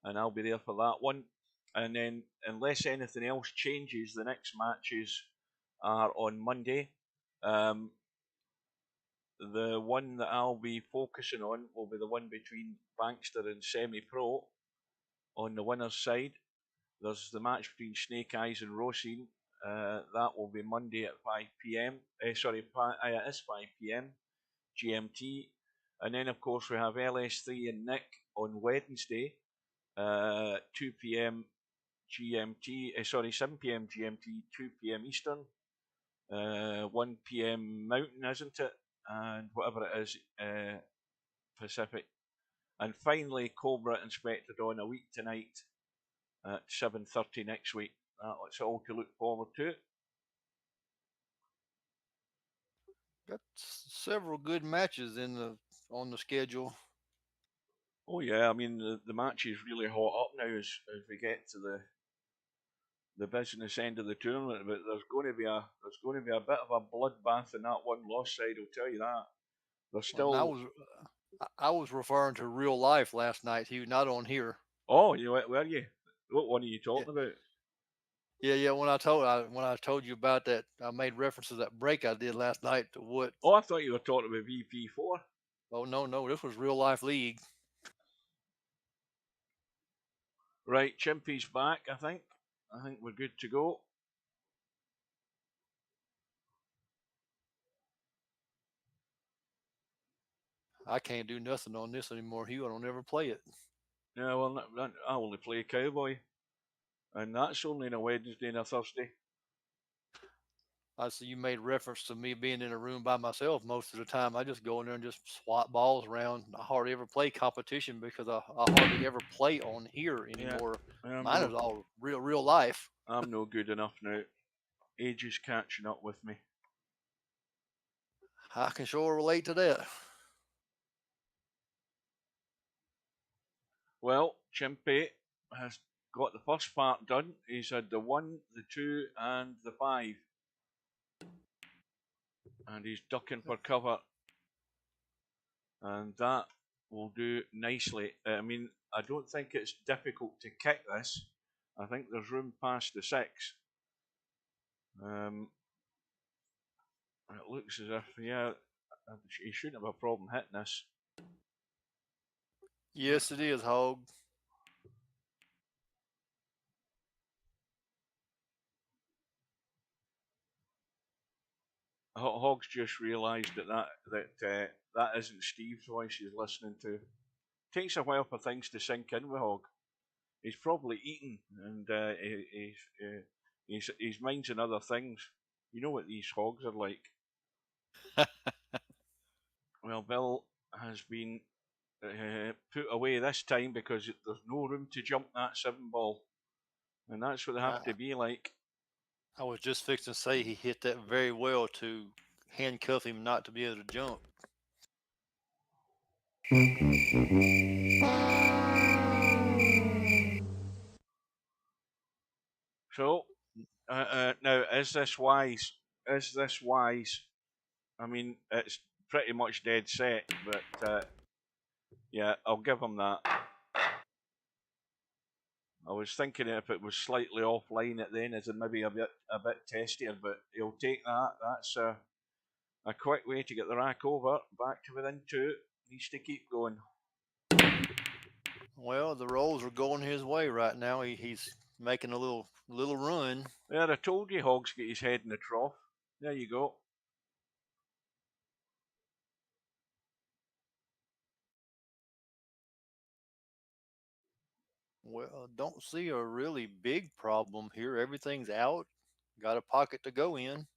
and I'll be there for that one. And then, unless anything else changes, the next matches are on Monday. The one that I'll be focusing on will be the one between Bankster and Semi-Pro on the winner's side. There's the match between Snake Eyes and Rosin. That will be Monday at 5 p.m. It is 5 p.m. GMT. And then, of course, we have LS3 and Nick on Wednesday, 2 p.m. GMT. 7 p.m. GMT, 2 p.m. Eastern, 1 p.m. Mountain, isn't it? And whatever it is, Pacific. And finally, Cobra and Spectre Dawn a week tonight at 7:30 next week. That's all to look forward to. Got several good matches on the schedule. Oh yeah, I mean the match is really hot up now as we get to the business end of the tournament. But there's going to be a bit of a bloodbath in that one loss side. I'll tell you that. There's still. I was referring to real life last night. He was not on here. Oh, were you? What one are you talking about? Yeah. When I told you about that, I made reference to that break I did last night to what. Oh, I thought you were talking about VP4. Oh no, this was real life league. Right, Chimpie's back. I think we're good to go. I can't do nothing on this anymore, Hugh. I don't ever play it. Yeah, well, I only play Cowboy, and that's only on a Wednesday and a Thursday. I see you made reference to me being in a room by myself most of the time. I just go in there and just swat balls around. I hardly ever play competition because I hardly ever play on here anymore. Yeah, mine is all real life. I'm no good enough now. Age is catching up with me. I can sure relate to that. Well, Chimpie has got the first part done. He's had the 1, the 2, and the 5. And he's ducking for cover. And that will do nicely. I mean, I don't think it's difficult to kick this. I think there's room past the 6. It looks as if, yeah, he shouldn't have a problem hitting this. Yes, it is, Hog. Hog's just realised that isn't Steve's voice he's listening to. Takes a while for things to sink in with Hog. He's probably eating and his mind's in other things. You know what these hogs are like. Well, Bill has been put away this time because there's no room to jump that 7 ball, and that's what they have to be like. I was just fixing to say he hit that very well to handcuff him not to be able to jump. So, now, is this wise? Is this wise? I mean, it's pretty much dead set, but yeah, I'll give him that. I was thinking if it was slightly offline at the end, as maybe a bit testier, but he'll take that. That's a quick way to get the rack over. Back to within 2. Needs to keep going. Well, the rolls are going his way right now. He's making a little run. There, I told you Hogg's got his head in the trough. There you go. Well, don't see a really big problem here. Everything's out. Got a pocket to go in.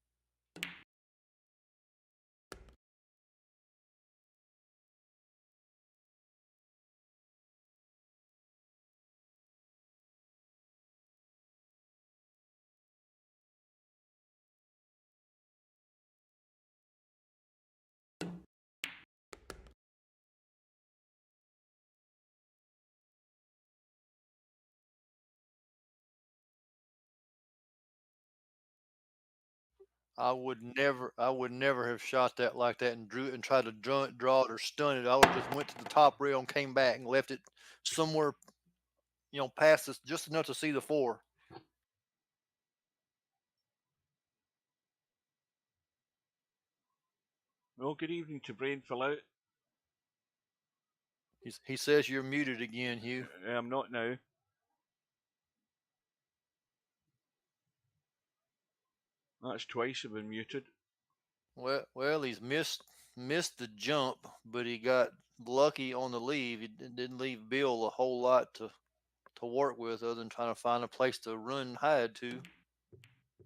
I would never have shot that like that and drew it and tried to draw it or stun it. I would just went to the top rail and came back and left it somewhere, past this just enough to see the 4. Well, good evening to Brainful Out. He says you're muted again, Hugh. I'm not now. That's twice I've been muted. Well, he's missed the jump, but he got lucky on the leave. He didn't leave Bill a whole lot to work with other than trying to find a place to run hide to.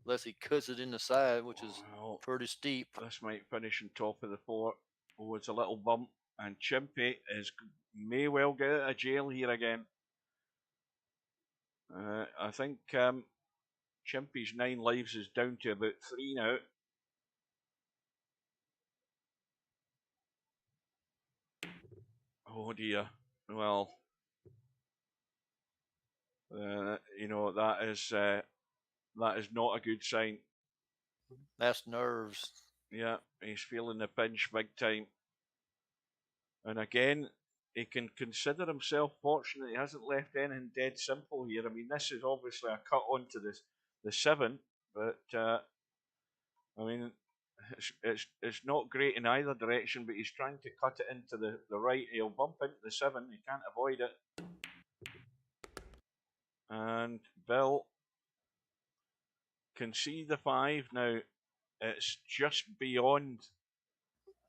Unless he cuts it in the side, which is pretty steep. This might finish on top of the 4. Oh, it's a little bump. And Chimpie may well get out of jail here again. I think Chimpie's 9 lives is down to about 3 now. Oh dear. Well, that is not a good sign. That's nerves. Yeah, he's feeling the pinch big time. And again, he can consider himself fortunate he hasn't left anything dead simple here. I mean, this is obviously a cut onto the 7, but I mean, it's not great in either direction, but he's trying to cut it into the right. He'll bump into the 7. He can't avoid it. And Bill can see the 5 now. It's just beyond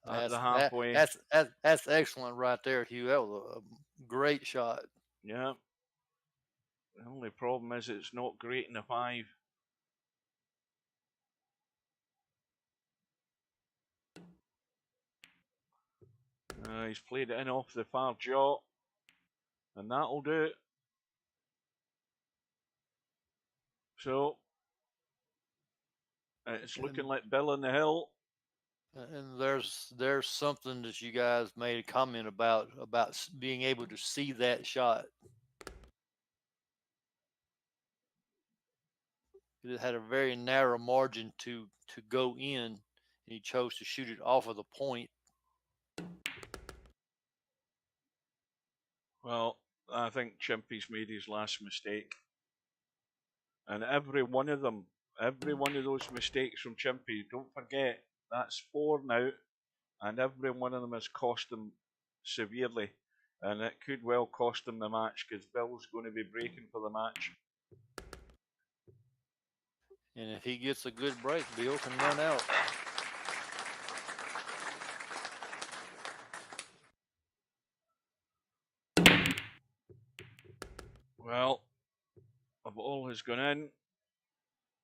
the halfway. That's excellent right there, Hugh. That was a great shot. Yeah. The only problem is it's not great in the 5. He's played it in off the far jaw, and that'll do it. So it's looking like Bill in the hill. And there's something that you guys made a comment about being able to see that shot. It had a very narrow margin to go in, and he chose to shoot it off of the point. Well, I think Chimpie's made his last mistake. And every one of them, every one of those mistakes from Chimpie, don't forget, that's 4 now, and every one of them has cost him severely. And it could well cost him the match because Bill's going to be breaking for the match. And if he gets a good break, Bill can run out. Well, a ball has gone in.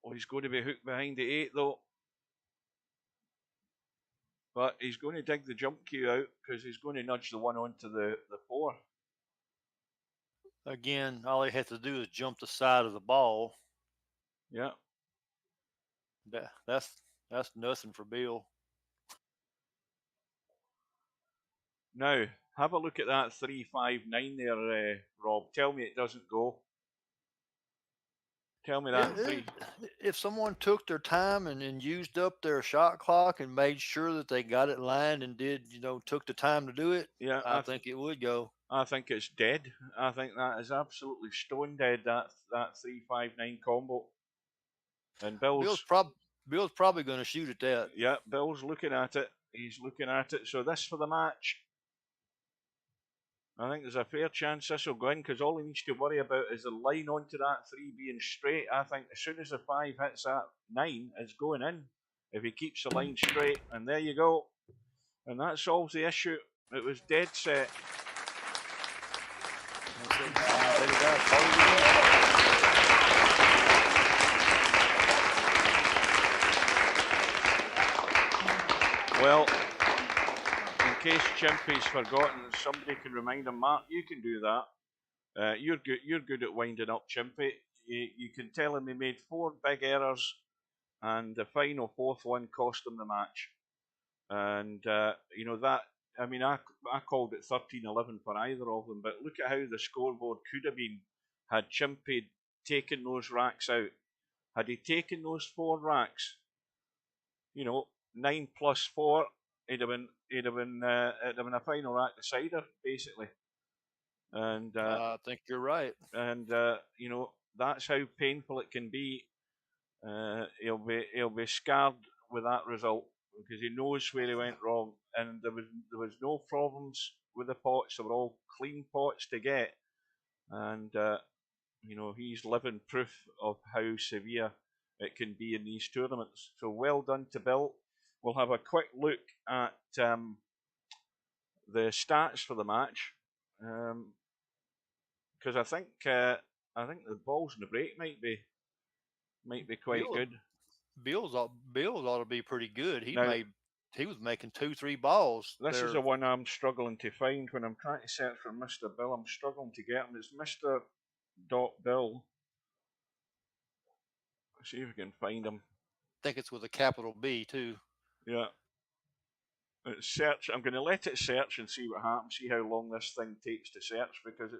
Oh, he's going to be hooked behind the 8 though. But he's going to dig the jump cue out because he's going to nudge the 1 onto the 4. Again, all he has to do is jump the side of the ball. Yeah. That's nothing for Bill. Now, have a look at that 359 there, Rob. Tell me it doesn't go. Tell me that. If someone took their time and used up their shot clock and made sure that they got it lined and took the time to do it, yeah, I think it would go. I think it's dead. I think that is absolutely stone dead, that 359 combo. And Bill's probably going to shoot at that. Yeah, Bill's looking at it. He's looking at it. So this for the match. I think there's a fair chance this will go in because all he needs to worry about is the line onto that 3 being straight. I think as soon as the 5 hits that 9, it's going in. If he keeps the line straight, and there you go. And that solves the issue. It was dead set. Well, in case Chimpie's forgotten, somebody can remind him. Mark, you can do that. You're good. You're good at winding up Chimpie. You can tell him he made 4 big errors, and the final 4th one cost him the match. And that. I mean, I called it 13-11 for either of them, but look at how the scoreboard could have been had Chimpie taken those racks out. Had he taken those 4 racks, 9 plus 4, it'd have been a final rack decider basically. And I think you're right. And that's how painful it can be. He'll be scarred with that result because he knows where he went wrong, and there was no problems with the pots. They were all clean pots to get, and he's living proof of how severe it can be in these tournaments. So well done to Bill. We'll have a quick look at the stats for the match, because I think the balls in the break might be quite good. Bill's ought to be pretty good. He was making 2-3 balls. This is the one I'm struggling to find when I'm trying to search for Mr.Bill. I'm struggling to get him. It's Mr.Bill. Let's see if we can find him. I think it's with a capital B too. Yeah. It's search. I'm going to let it search and see what happens. See how long this thing takes to search, because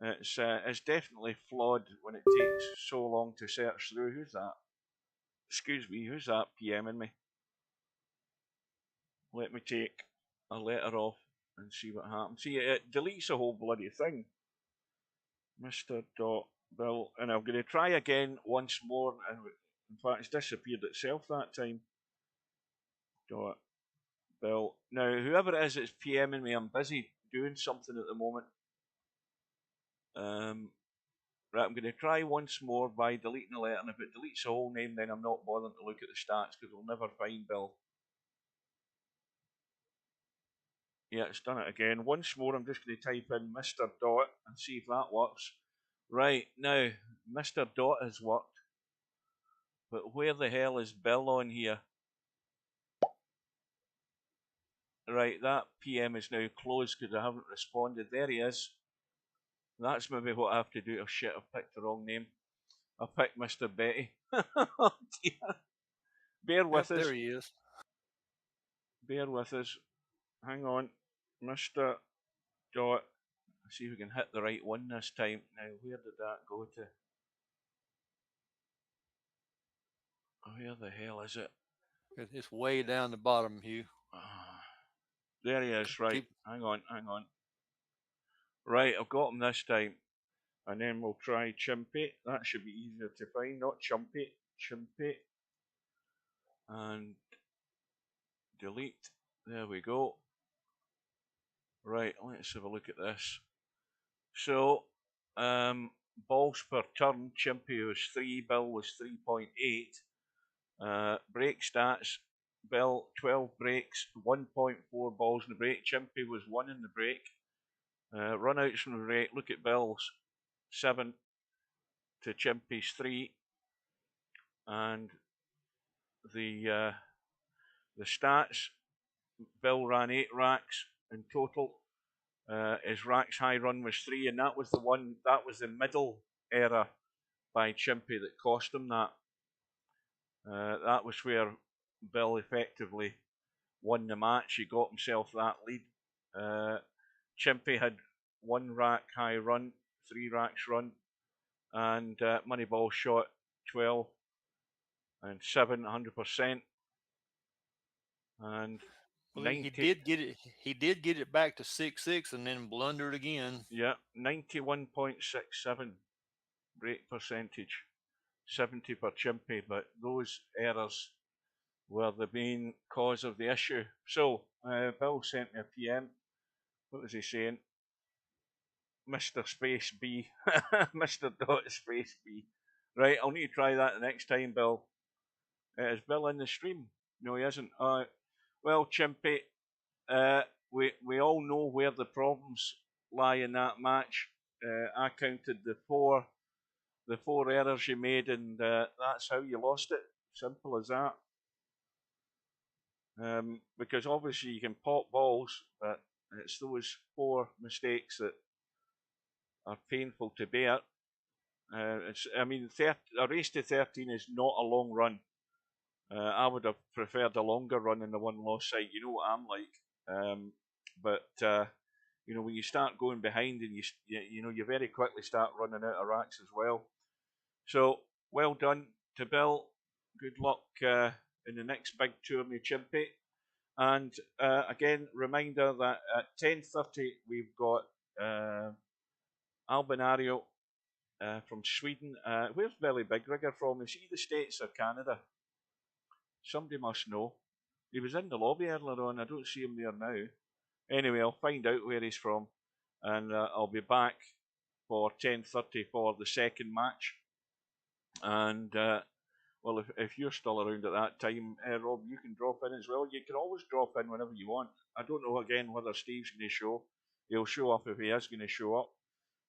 it's definitely flawed when it takes so long to search through. Who's that? Excuse me. Who's that PMing me? Let me take a letter off and see what happens. See, it deletes the whole bloody thing. Mr. Bill, and I'm going to try again once more. And in fact, it's disappeared itself that time. Bill. Now, whoever it is that's PMing me, I'm busy doing something at the moment. Right, I'm going to try once more by deleting the letter, and if it deletes the whole name, then I'm not bothering to look at the stats because we'll never find Bill. Yeah, it's done it again. Once more, I'm just going to type in Mr. Dot and see if that works. Right, now, Mr. Dot has worked. But where the hell is Bill on here? Right, that PM is now closed because I haven't responded. There he is. That's maybe what I have to do. Oh shit, I've picked the wrong name. I picked Mr. Betty. Oh dear. Bear with us. There he is. Bear with us. Hang on. Mr. Dot. See if we can hit the right one this time. Now, where did that go to? Where the hell is it? It's way down the bottom, Hugh. There he is, right. Hang on. Right, I've got him this time. And then we'll try Chimpie. That should be easier to find, not Chimpie. Chimpie. And delete. There we go. Right, let's have a look at this. So, balls per turn, Chimpie was 3, Bill was 3.8. Break stats, Bill 12 breaks, 1.4 balls in the break. Chimpie was 1 in the break. Runouts from the break, look at Bill's 7 to Chimpie's 3. And the stats, Bill ran 8 racks in total. His racks high run was 3, and that was the middle error by Chimpie that cost him that. That was where Bill effectively won the match. He got himself that lead. Chimpie had 1 rack high run, 3 racks run, and Moneyball shot 12 and 7, 100%. And well, he did get it. He did get it back to 6-6, and then blundered again. Yeah, 91.67 break percentage, 70 per Chimpie. But those errors were the main cause of the issue. So Bill sent me a PM. What was he saying? Mr. Space B, Mr. Dot Space B. Right, I'll need to try that the next time, Bill. Is Bill in the stream? No, he isn't. Well, Chimpie, we all know where the problems lie in that match. I counted the four errors you made, and that's how you lost it. Simple as that. Because obviously you can pop balls, but it's those 4 mistakes that are painful to bear. A race to 13 is not a long run. I would have preferred a longer run in the 1-loss side. You know what I'm like. But when you start going behind, and you very quickly start running out of racks as well. So well done to Bill. Good luck in the next big tourney, Chimpie. And again, reminder that at 10:30 we've got Albinario from Sweden. Where's Billy Big Rigger from? Is he the States or Canada? Somebody must know. He was in the lobby earlier on. I don't see him there now. Anyway, I'll find out where he's from, and I'll be back for 10:30 for the second match. And well, if you're still around at that time, Rob, you can drop in as well. You can always drop in whenever you want. I don't know again whether Steve's going to show. He'll show up if he is going to show up.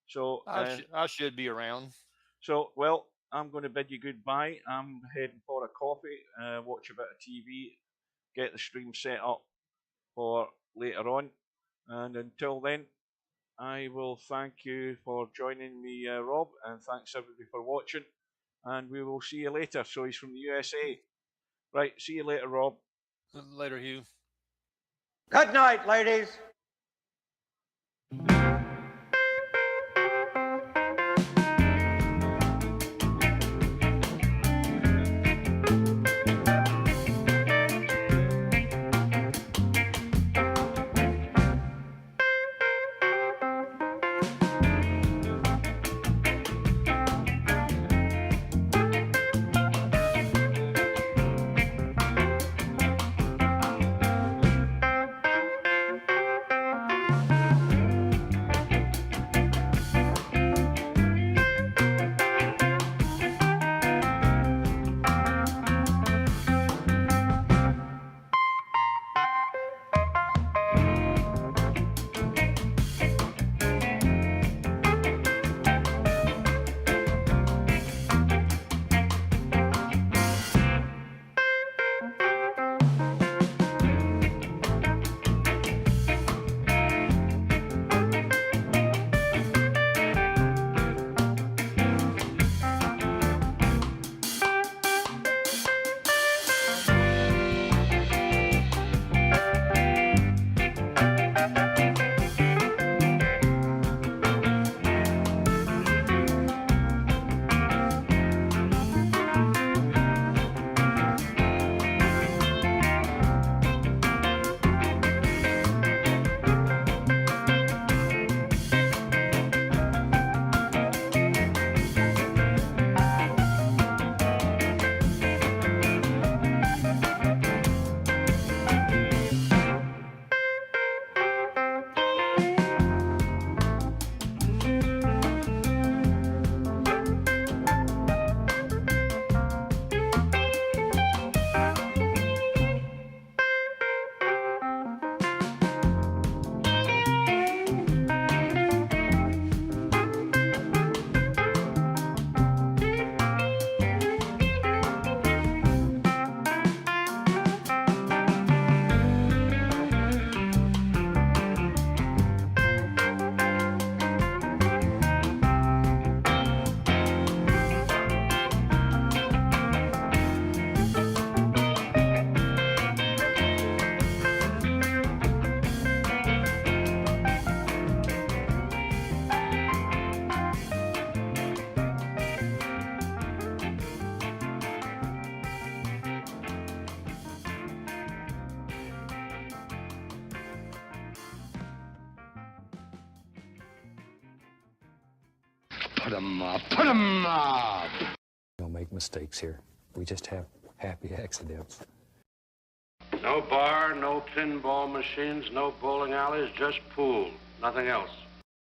So I should be around. So, well, I'm going to bid you goodbye. I'm heading for a coffee, watch a bit of TV, get the stream set up for later on. And until then, I will thank you for joining me, Rob, and thanks everybody for watching. And we will see you later. So he's from the USA. Right, see you later, Rob. Later, Hugh. Good night, ladies. Put 'em up. Put 'em up. We don't make mistakes here. We just have happy accidents. No bar, no pinball machines, no bowling alleys, just pool. Nothing else.